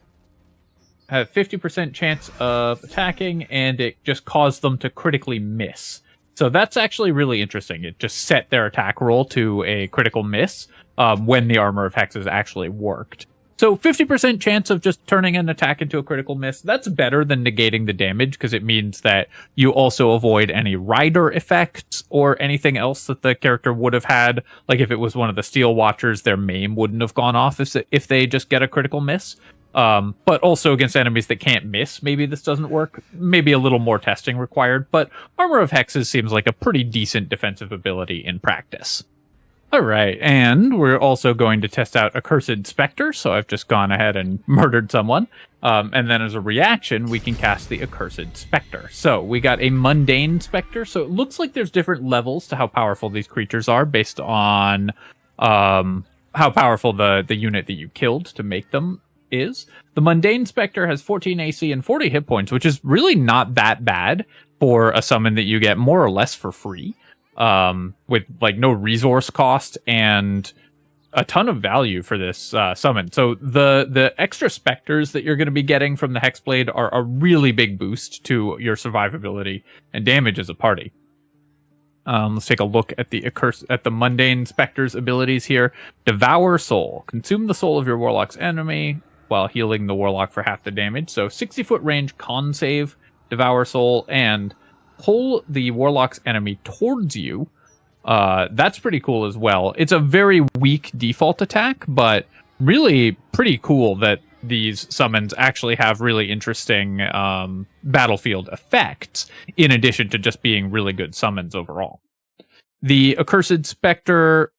A: have 50% chance of attacking, and it just caused them to critically miss. So that's actually really interesting. It just set their attack roll to a critical miss when the Armor of Hexes actually worked. So 50% chance of just turning an attack into a critical miss. That's better than negating the damage, because it means that you also avoid any rider effects or anything else that the character would have had. Like if it was one of the Steel Watchers, their maim wouldn't have gone off if they just get a critical miss. But also against enemies that can't miss, maybe this doesn't work. Maybe a little more testing required, but Armor of Hexes seems like a pretty decent defensive ability in practice. Alright, and we're also going to test out Accursed Spectre, so I've just gone ahead and murdered someone. And then as a reaction, we can cast the Accursed Spectre. So we got a Mundane Spectre, so it looks like there's different levels to how powerful these creatures are based on how powerful the unit that you killed to make them is. The Mundane Spectre has 14 AC and 40 hit points, which is really not that bad for a summon that you get more or less for free. With like no resource cost and a ton of value for this summon. So the extra specters that you're going to be getting from the Hexblade are a really big boost to your survivability and damage as a party. Let's take a look at the Mundane Spectre's abilities here. Devour Soul. Consume the soul of your Warlock's enemy while healing the Warlock for half the damage. So 60-foot range con save, Devour Soul, and pull the Warlock's enemy towards you. That's pretty cool as well. It's a very weak default attack, but really pretty cool that these summons actually have really interesting battlefield effects, in addition to just being really good summons overall. The Accursed Spectre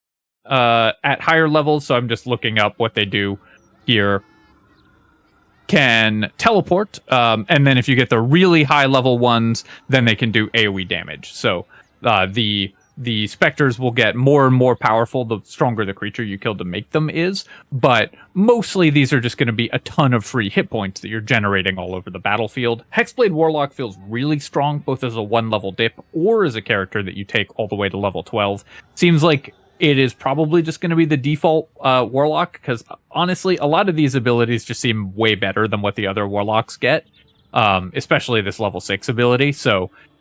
A: at higher levels, so I'm just looking up what they do here, can teleport, and then if you get the really high level ones, then they can do AoE damage. So the specters will get more and more powerful the stronger the creature you killed to make them is, but mostly these are just going to be a ton of free hit points that you're generating all over the battlefield. Hexblade Warlock feels really strong, both as a 1-level dip or as a character that you take all the way to level 12. Seems like it is probably just going to be the default Warlock, because honestly, a lot of these abilities just seem way better than what the other Warlocks get, especially this level 6 ability,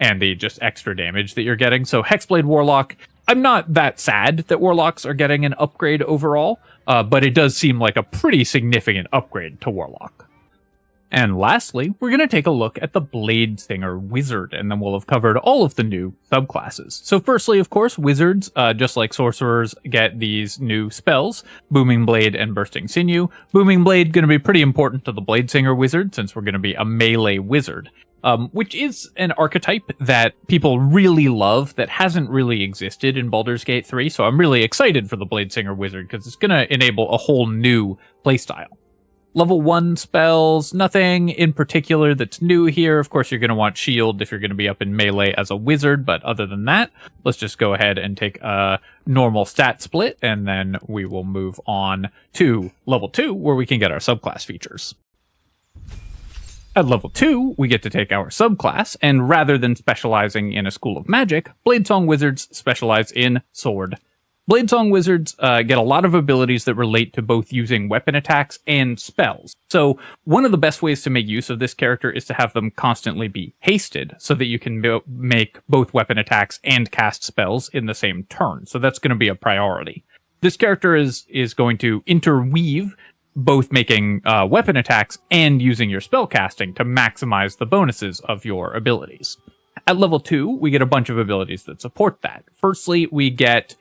A: and the just extra damage that you're getting. So Hexblade Warlock, I'm not that sad that Warlocks are getting an upgrade overall, but it does seem like a pretty significant upgrade to Warlock. And lastly, we're going to take a look at the Bladesinger Wizard, and then we'll have covered all of the new subclasses. So firstly, of course, Wizards, just like Sorcerers, get these new spells, Booming Blade and Bursting Sinew. Booming Blade going to be pretty important to the Bladesinger Wizard, since we're going to be a melee wizard, which is an archetype that people really love that hasn't really existed in Baldur's Gate 3, so I'm really excited for the Bladesinger Wizard, because it's going to enable a whole new playstyle. Level 1 spells, nothing in particular that's new here. Of course, you're going to want shield if you're going to be up in melee as a wizard, but other than that, let's just go ahead and take a normal stat split, and then we will move on to level 2, where we can get our subclass features. At level 2, we get to take our subclass, and rather than specializing in a school of magic, Bladesong Wizards specialize in sword. Bladesong Wizards get a lot of abilities that relate to both using weapon attacks and spells. So one of the best ways to make use of this character is to have them constantly be hasted, so that you can make both weapon attacks and cast spells in the same turn. So that's going to be a priority. This character is going to interweave both making weapon attacks and using your spell casting to maximize the bonuses of your abilities. At level 2, we get a bunch of abilities that support that. Firstly, we get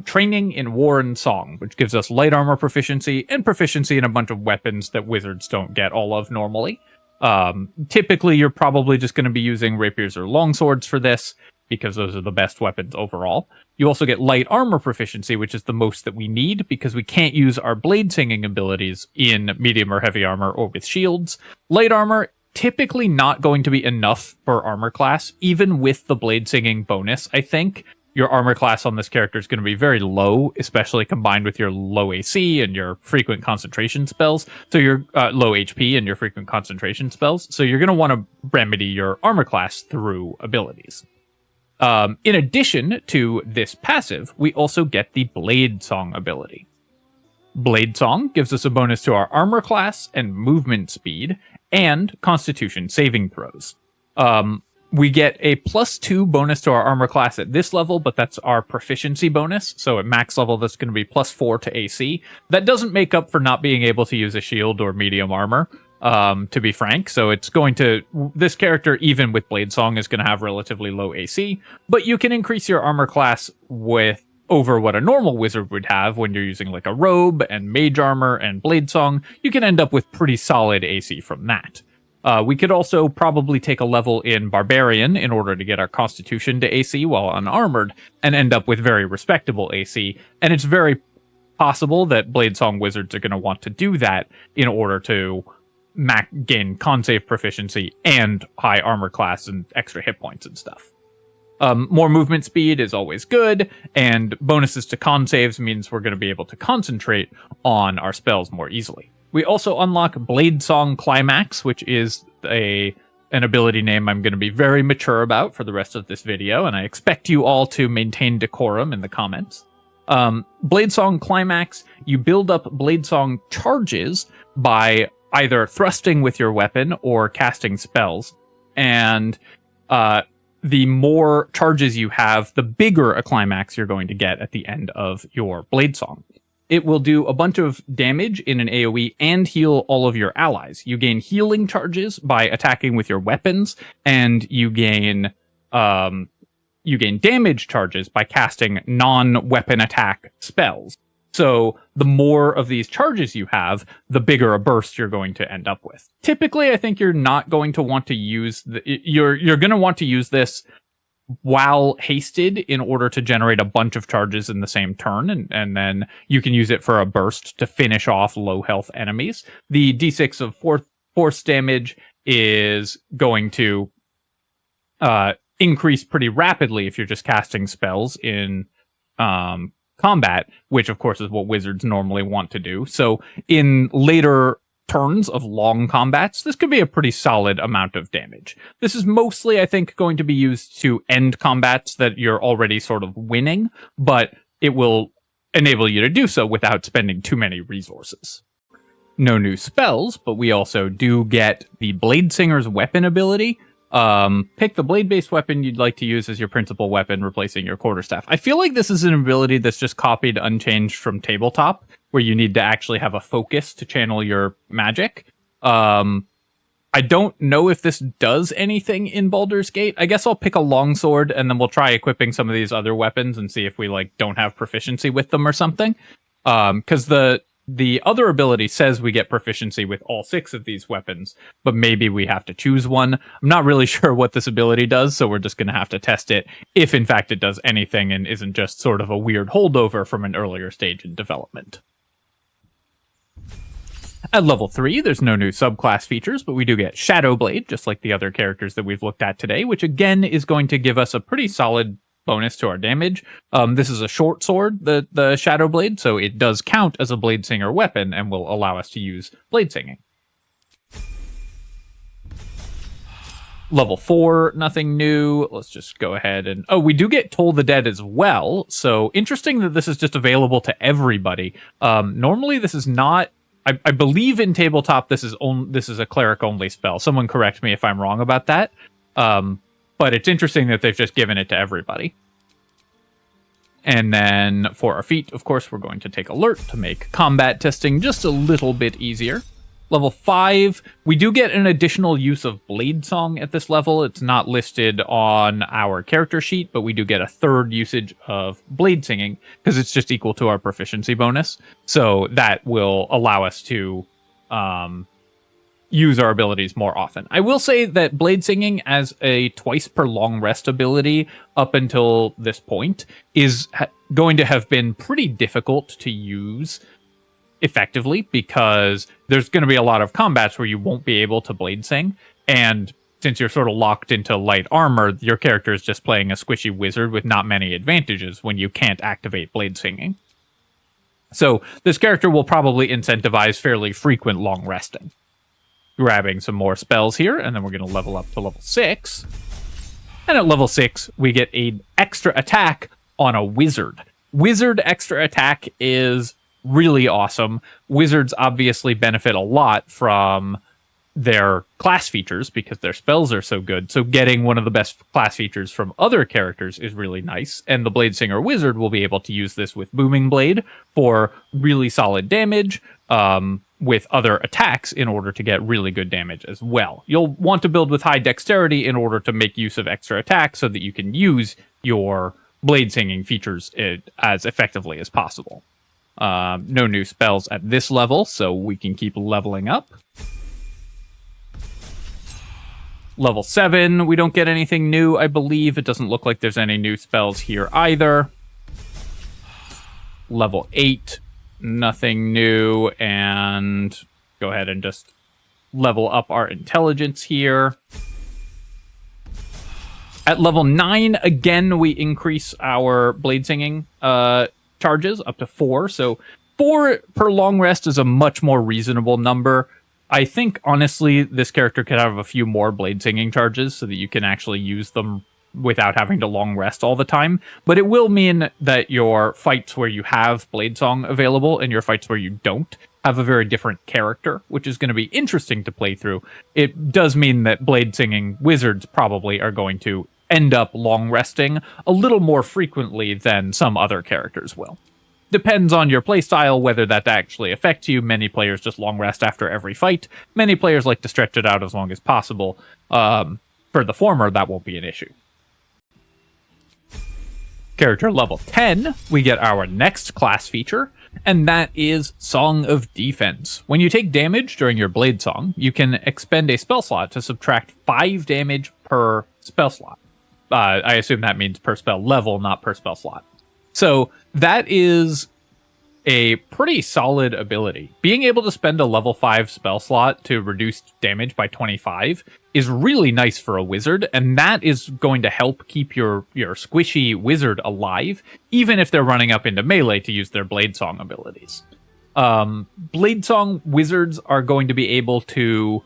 A: training in War and Song, which gives us light armor proficiency and proficiency in a bunch of weapons that wizards don't get all of normally. Typically, you're probably just going to be using rapiers or longswords for this. because those are the best weapons overall. You also get light armor proficiency, which is the most that we need because we can't use our Bladesinging abilities in medium or heavy armor or with shields. Light armor, typically not going to be enough for armor class, even with the Bladesinging bonus, I think. Your armor class on this character is going to be very low, especially combined with your low AC and your frequent concentration spells. So your low HP and your frequent concentration spells. So you're going to want to remedy your armor class through abilities. In addition to this passive, we also get the Blade Song ability. Blade Song gives us a bonus to our armor class and movement speed and constitution saving throws. We get a +2 bonus to our armor class at this level, but that's our proficiency bonus. So at max level, that's going to be +4 to AC. That doesn't make up for not being able to use a shield or medium armor, to be frank. So it's going to, this character, even with Blade Song, is going to have relatively low AC, but you can increase your armor class with over what a normal wizard would have when you're using like a robe and mage armor and Blade Song. You can end up with pretty solid AC from that. We could also probably take a level in Barbarian in order to get our Constitution to AC while unarmored and end up with very respectable AC. And it's very possible that Bladesong wizards are going to want to do that in order to gain con save proficiency and high armor class and extra hit points and stuff. More movement speed is always good, and bonuses to con saves means we're going to be able to concentrate on our spells more easily. We also unlock Bladesong Climax, which is an ability name I'm going to be very mature about for the rest of this video, and I expect you all to maintain decorum in the comments. Bladesong Climax, you build up Bladesong charges by either thrusting with your weapon or casting spells, and the more charges you have, the bigger a climax you're going to get at the end of your Bladesong. It will do a bunch of damage in an AoE and heal all of your allies. You gain healing charges by attacking with your weapons, and you gain damage charges by casting non-weapon attack spells. So the more of these charges you have, the bigger a burst you're going to end up with. Typically, I think you're not going to want to use you're going to want to use this while hasted in order to generate a bunch of charges in the same turn, and then you can use it for a burst to finish off low health enemies. The d6 of force damage is going to increase pretty rapidly if you're just casting spells in combat, which of course is what wizards normally want to do. So in later turns of long combats, this could be a pretty solid amount of damage. This is mostly, I think, going to be used to end combats that you're already sort of winning, but it will enable you to do so without spending too many resources. No new spells, but we also do get the Bladesinger's weapon ability. Pick the blade-based weapon you'd like to use as your principal weapon, replacing your quarterstaff. I feel like this is an ability that's just copied unchanged from tabletop, where you need to actually have a focus to channel your magic. I don't know if this does anything in Baldur's Gate. I guess I'll pick a longsword, and then we'll try equipping some of these other weapons and see if we don't have proficiency with them or something. Because the other ability says we get proficiency with all 6 of these weapons, but maybe we have to choose one. I'm not really sure what this ability does, so we're just going to have to test it if in fact it does anything and isn't just sort of a weird holdover from an earlier stage in development. At level 3, there's no new subclass features, but we do get Shadow Blade, just like the other characters that we've looked at today, which again is going to give us a pretty solid bonus to our damage. This is a short sword, the Shadow Blade, so it does count as a Bladesinger weapon and will allow us to use Bladesinging. Level 4, nothing new. Let's just go ahead and... Oh, we do get Toll the Dead as well, so interesting that this is just available to everybody. Normally this is not... I believe in tabletop this is a cleric-only spell. Someone correct me if I'm wrong about that. But it's interesting that they've just given it to everybody. And then for our feat, of course, we're going to take Alert to make combat testing just a little bit easier. Level 5, we do get an additional use of Bladesong at this level. It's not listed on our character sheet, but we do get a 3rd usage of Bladesinging because it's just equal to our proficiency bonus. So that will allow us to use our abilities more often. I will say that Bladesinging as a twice per long rest ability up until this point is going to have been pretty difficult to use effectively, because there's going to be a lot of combats where you won't be able to Bladesing, and since you're sort of locked into light armor, your character is just playing a squishy wizard with not many advantages when you can't activate Bladesinging. So this character will probably incentivize fairly frequent long resting. Grabbing some more spells here, and then we're going to level up to level 6. And at level 6, we get an extra attack on a wizard. Wizard extra attack is really awesome. Wizards obviously benefit a lot from their class features because their spells are so good. So getting one of the best class features from other characters is really nice. And the Bladesinger Wizard will be able to use this with Booming Blade for really solid damage, with other attacks in order to get really good damage as well. You'll want to build with high dexterity in order to make use of extra attacks so that you can use your Bladesinging features as effectively as possible. No new spells at this level, so we can keep leveling up. Level 7, we don't get anything new, I believe. It doesn't look like there's any new spells here either. Level 8, nothing new, and go ahead and just level up our intelligence here. At level 9, again, we increase our Bladesinging charges up to 4. So 4 per long rest is a much more reasonable number. I think, honestly, this character could have a few more Bladesinging charges so that you can actually use them without having to long rest all the time. But it will mean that your fights where you have Bladesong available and your fights where you don't have a very different character, which is going to be interesting to play through. It does mean that Bladesinging wizards probably are going to end up long resting a little more frequently than some other characters will. Depends on your playstyle whether that actually affects you. Many players just long rest after every fight. Many players like to stretch it out as long as possible. For the former, that won't be an issue. Character level 10, we get our next class feature, and that is Song of Defense. When you take damage during your Bladesong, you can expend a spell slot to subtract 5 damage per spell slot. I assume that means per spell level, not per spell slot. So that is a pretty solid ability. Being able to spend a level 5 spell slot to reduce damage by 25 is really nice for a wizard, and that is going to help keep your squishy wizard alive, even if they're running up into melee to use their Bladesong abilities. Bladesong wizards are going to be able to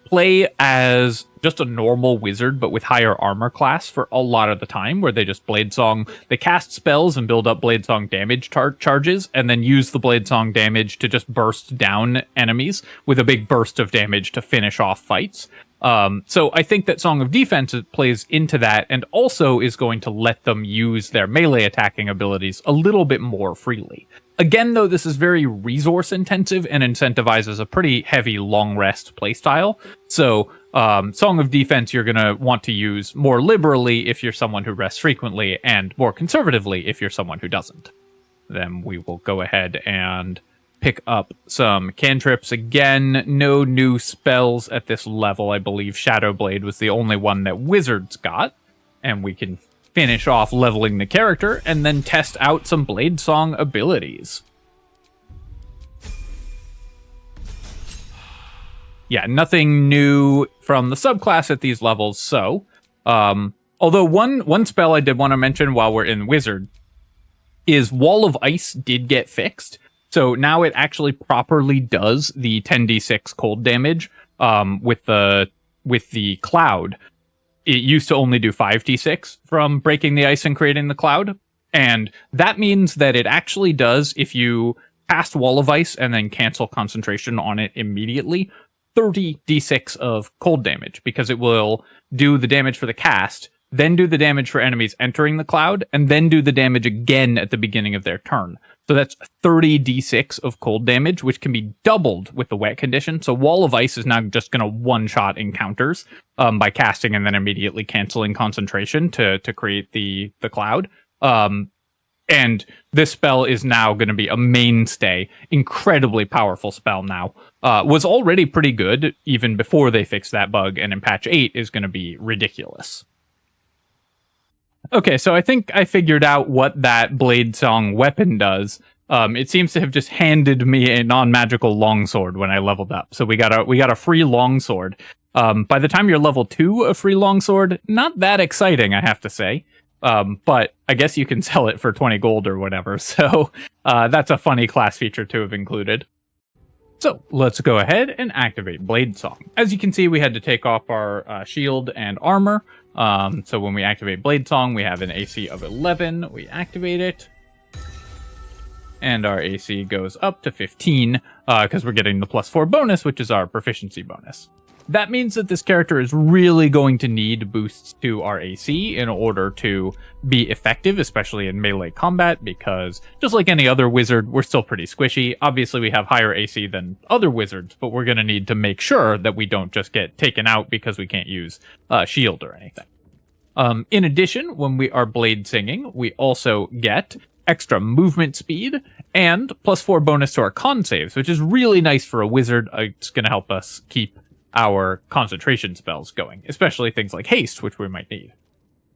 A: play as just a normal wizard, but with higher armor class for a lot of the time, where they just Bladesong, they cast spells and build up Bladesong damage charges, and then use the Bladesong damage to just burst down enemies with a big burst of damage to finish off fights. So I think that Song of Defense plays into that, and also is going to let them use their melee attacking abilities a little bit more freely. Again, though, this is very resource intensive and incentivizes a pretty heavy long rest playstyle. So Song of Defense you're going to want to use more liberally if you're someone who rests frequently, and more conservatively if you're someone who doesn't. Then we will go ahead and pick up some cantrips again. No new spells at this level. I believe Shadow Blade was the only one that wizards got. And we can finish off leveling the character and then test out some Bladesong abilities. Yeah, nothing new from the subclass at these levels, so although one spell I did want to mention while we're in Wizard is Wall of Ice did get fixed. So now it actually properly does the 10d6 cold damage with the cloud. It used to only do 5d6 from breaking the ice and creating the cloud. And that means that it actually does, if you cast Wall of Ice and then cancel concentration on it immediately, 30d6 of cold damage, because it will do the damage for the cast, then do the damage for enemies entering the cloud, and then do the damage again at the beginning of their turn. So that's 30d6 of cold damage, which can be doubled with the wet condition. So Wall of Ice is now just going to one-shot encounters by casting and then immediately canceling concentration to create the cloud. And this spell is now going to be a mainstay, incredibly powerful spell now. Was already pretty good even before they fixed that bug, and in patch 8 is going to be ridiculous. Okay, so I think I figured out what that Bladesong weapon does. It seems to have just handed me a non-magical longsword when I leveled up. So we got a free longsword. By the time you're level 2, a free longsword, not that exciting, I have to say. But I guess you can sell it for 20 gold or whatever, so that's a funny class feature to have included. So let's go ahead and activate Bladesong. As you can see, we had to take off our shield and armor. So when we activate Bladesong, we have an AC of 11. We activate it, and our AC goes up to 15 because we're getting the +4 bonus, which is our proficiency bonus. That means that this character is really going to need boosts to our AC in order to be effective, especially in melee combat, because just like any other wizard, we're still pretty squishy. Obviously, we have higher AC than other wizards, but we're going to need to make sure that we don't just get taken out because we can't use shield or anything. In addition, when we are Bladesinging, we also get extra movement speed and +4 bonus to our con saves, which is really nice for a wizard. It's going to help us keep our concentration spells going, especially things like haste, which we might need.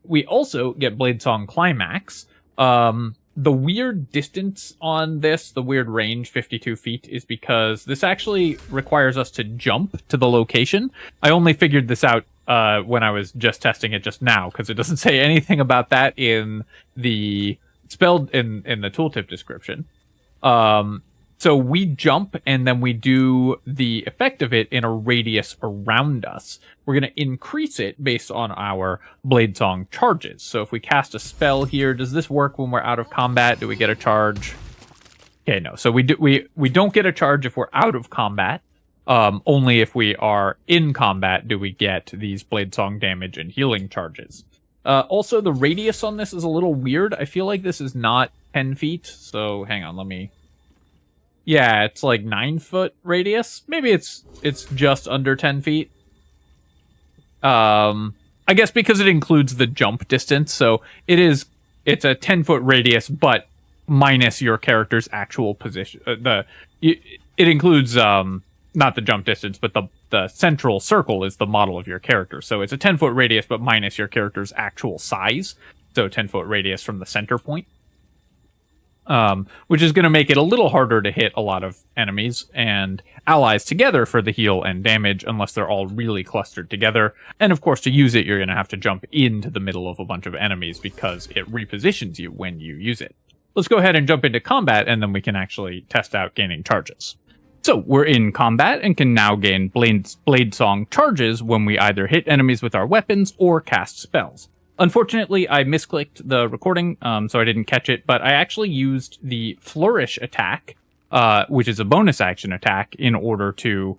A: We also get Bladesong Climax. The weird distance on this, the weird range, 52 feet, is because this actually requires us to jump to the location. I only figured this out when I was just testing it just now, because it doesn't say anything about that in the spell in the tooltip description. So we jump, and then we do the effect of it in a radius around us. We're going to increase it based on our Bladesong charges. So if we cast a spell here, does this work when we're out of combat? Do we get a charge? Okay, no. So we don't get a charge if we're out of combat. Only if we are in combat do we get these Bladesong damage and healing charges. Also, the radius on this is a little weird. I feel like this is not 10 feet. So hang on, let me... Yeah, it's like 9-foot radius. Maybe it's just under 10 feet. I guess because it includes the jump distance, so it's a 10-foot radius, but minus your character's actual position. It includes not the jump distance, but the central circle is the model of your character. So it's a 10-foot radius, but minus your character's actual size. So 10-foot radius from the center point. Which is going to make it a little harder to hit a lot of enemies and allies together for the heal and damage unless they're all really clustered together. And of course, to use it, you're going to have to jump into the middle of a bunch of enemies because it repositions you when you use it. Let's go ahead and jump into combat, and then we can actually test out gaining charges. So we're in combat and can now gain Bladesong charges when we either hit enemies with our weapons or cast spells. Unfortunately, I misclicked the recording, so I didn't catch it, but I actually used the Flourish attack, which is a bonus action attack, in order to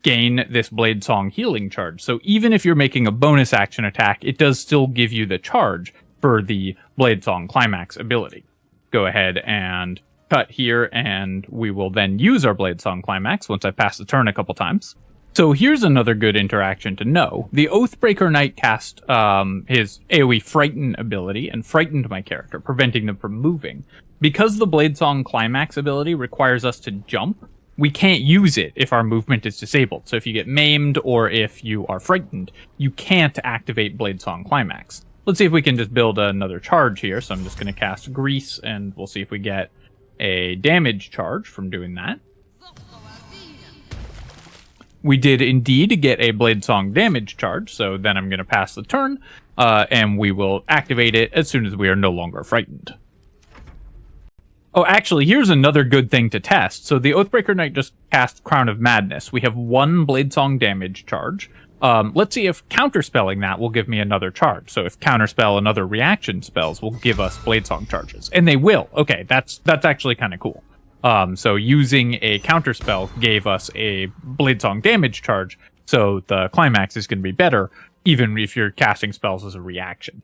A: gain this Bladesong healing charge. So even if you're making a bonus action attack, it does still give you the charge for the Bladesong Climax ability. Go ahead and cut here, and we will then use our Bladesong Climax once I pass the turn a couple times. So here's another good interaction to know. The Oathbreaker Knight cast his AoE Frighten ability and frightened my character, preventing them from moving. Because the Bladesong Climax ability requires us to jump, we can't use it if our movement is disabled. So if you get maimed or if you are frightened, you can't activate Bladesong Climax. Let's see if we can just build another charge here. So I'm just going to cast Grease, and we'll see if we get a damage charge from doing that. We did indeed get a Bladesong damage charge, so then I'm going to pass the turn, and we will activate it as soon as we are no longer frightened. Oh, actually, here's another good thing to test. So the Oathbreaker Knight just cast Crown of Madness. We have one Bladesong damage charge. Let's see if counterspelling that will give me another charge. So if counterspell and other reaction spells will give us Bladesong charges. And they will. Okay, that's actually kind of cool. So using a counterspell gave us a Bladesong damage charge, so the climax is going to be better, even if you're casting spells as a reaction.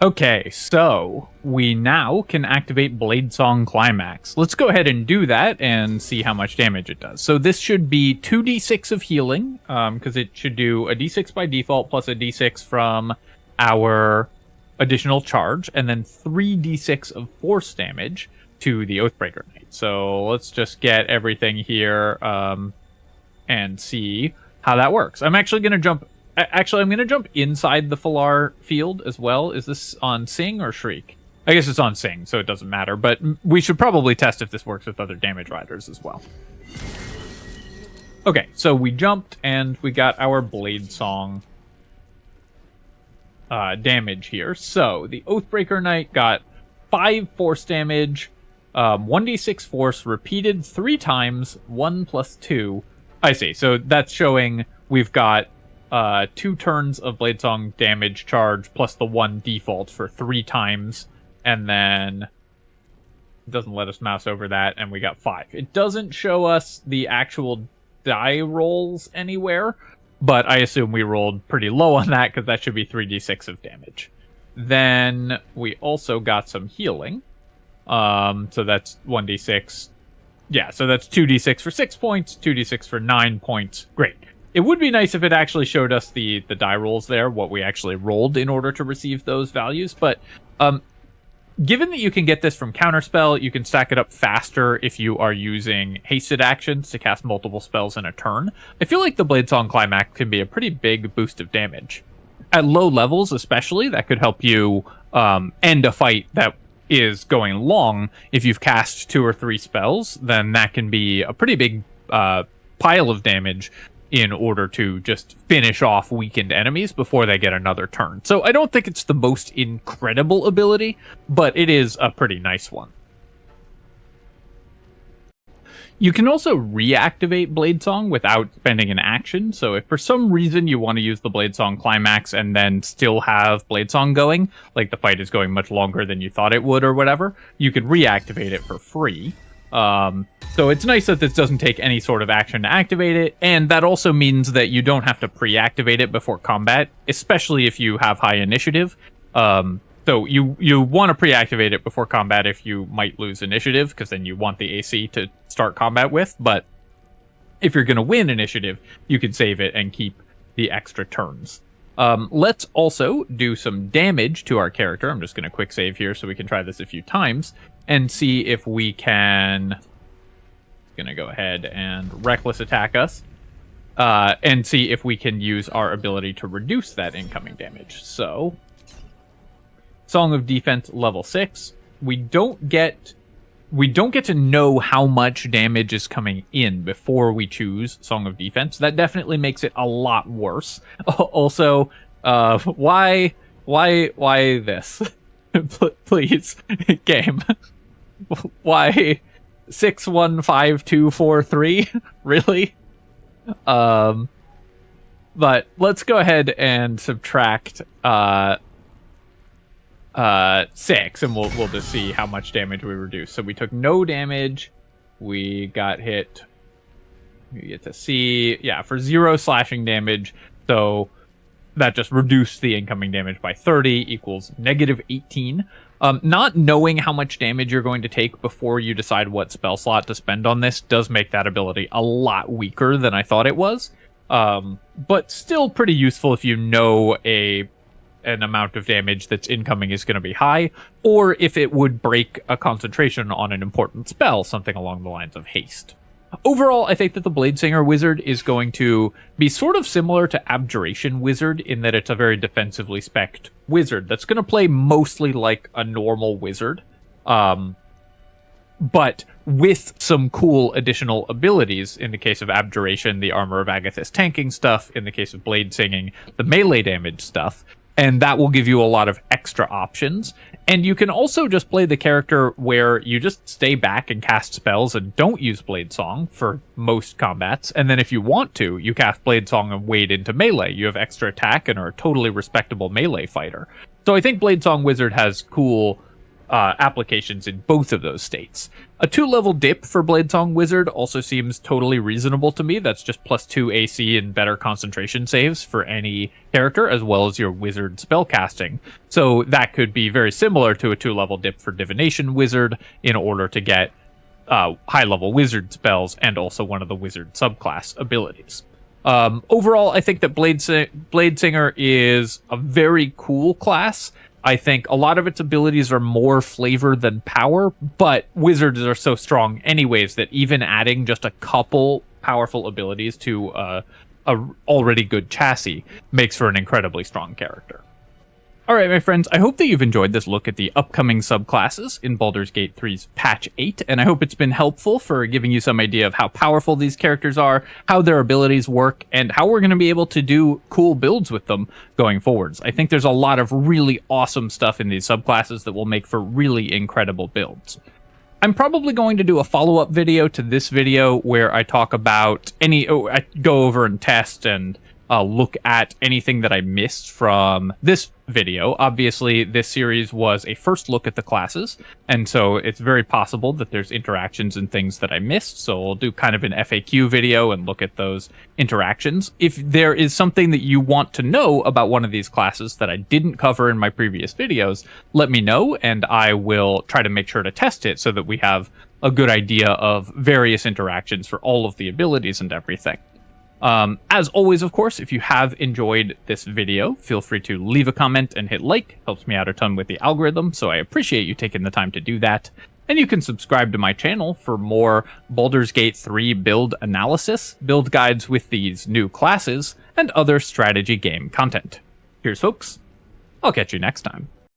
A: Okay, so we now can activate Bladesong Climax. Let's go ahead and do that and see how much damage it does. So this should be 2d6 of healing, because it should do a d6 by default plus a d6 from our additional charge, and then 3d6 of force damage to the Oathbreaker Knight. So let's just get everything here and see how that works. I'm actually going to jump... Actually, I'm going to jump inside the Falar field as well. Is this on Sing or Shriek? I guess it's on Sing, so it doesn't matter. But we should probably test if this works with other damage riders as well. Okay, so we jumped, and we got our Bladesong damage here. So the Oathbreaker Knight got 5 force damage, 1d6 force repeated 3 times, 1 plus 2. I see, so that's showing we've got 2 turns of Bladesong damage charge plus the 1 default for 3 times, and then it doesn't let us mouse over that, and we got 5. It doesn't show us the actual die rolls anywhere, but I assume we rolled pretty low on that because that should be 3d6 of damage. Then we also got some healing, so that's 1d6. Yeah, so that's 2d6 for 6 points, 2d6 for 9 points. Great. It would be nice if it actually showed us the die rolls there, what we actually rolled in order to receive those values. But given that you can get this from Counterspell, you can stack it up faster if you are using hasted actions to cast multiple spells in a turn. I feel like the Bladesong Climax can be a pretty big boost of damage. At low levels especially, that could help you end a fight that is going long. If you've cast 2 or 3 spells, then that can be a pretty big pile of damage in order to just finish off weakened enemies before they get another turn. So I don't think it's the most incredible ability, but it is a pretty nice one. You can also reactivate Bladesong without spending an action, so if for some reason you want to use the Bladesong Climax and then still have Bladesong going, like the fight is going much longer than you thought it would or whatever, you can reactivate it for free. So it's nice that this doesn't take any sort of action to activate it, and that also means that you don't have to pre-activate it before combat, especially if you have high initiative. So you want to pre-activate it before combat if you might lose initiative, because then you want the AC to start combat with, but if you're going to win initiative, you can save it and keep the extra turns. Let's also do some damage to our character. I'm just going to quick save here so we can try this a few times and see if we can... Going to go ahead and reckless attack us and see if we can use our ability to reduce that incoming damage. So, Song of Defense level 6. We don't get to know how much damage is coming in before we choose Song of Defense. That definitely makes it a lot worse. Also, why this? Please, game. Why 615243? Really? But let's go ahead and subtract 6, and we'll just see how much damage we reduce. So we took no damage. We got hit. You get to see, yeah, for 0 slashing damage. So that just reduced the incoming damage by 30 equals -18. Not knowing how much damage you're going to take before you decide what spell slot to spend on this does make that ability a lot weaker than I thought it was. But still pretty useful if you know an amount of damage that's incoming is going to be high, or if it would break a concentration on an important spell, something along the lines of haste. Overall, I think that the Bladesinger Wizard is going to be sort of similar to Abjuration Wizard in that it's a very defensively spec'd wizard that's going to play mostly like a normal wizard, but with some cool additional abilities. In the case of Abjuration, the Armor of Agathis tanking stuff. In the case of Bladesinging, the melee damage stuff. And that will give you a lot of extra options. And you can also just play the character where you just stay back and cast spells and don't use Bladesong for most combats. And then if you want to, you cast Bladesong and wade into melee. You have extra attack and are a totally respectable melee fighter. So I think Bladesong Wizard has cool applications in both of those states. A 2-level dip for Bladesong Wizard also seems totally reasonable to me. That's just +2 AC and better concentration saves for any character, as well as your wizard spellcasting. So that could be very similar to a 2-level dip for Divination Wizard in order to get high-level wizard spells and also one of the wizard subclass abilities. Overall, I think that Bladesinger is a very cool class. I think a lot of its abilities are more flavor than power, but wizards are so strong anyways that even adding just a couple powerful abilities to a already good chassis makes for an incredibly strong character. Alright, my friends, I hope that you've enjoyed this look at the upcoming subclasses in Baldur's Gate 3's Patch 8, and I hope it's been helpful for giving you some idea of how powerful these characters are, how their abilities work, and how we're going to be able to do cool builds with them going forwards. I think there's a lot of really awesome stuff in these subclasses that will make for really incredible builds. I'm probably going to do a follow-up video to this video where I talk about I go over and test and look at anything that I missed from this video. Obviously, this series was a first look at the classes, and so it's very possible that there's interactions and things that I missed, so we'll do kind of an FAQ video and look at those interactions. If there is something that you want to know about one of these classes that I didn't cover in my previous videos, let me know, and I will try to make sure to test it so that we have a good idea of various interactions for all of the abilities and everything. As always, of course, if you have enjoyed this video, feel free to leave a comment and hit like. Helps me out a ton with the algorithm, so I appreciate you taking the time to do that. And you can subscribe to my channel for more Baldur's Gate 3 build analysis, build guides with these new classes, and other strategy game content. Cheers, folks. I'll catch you next time.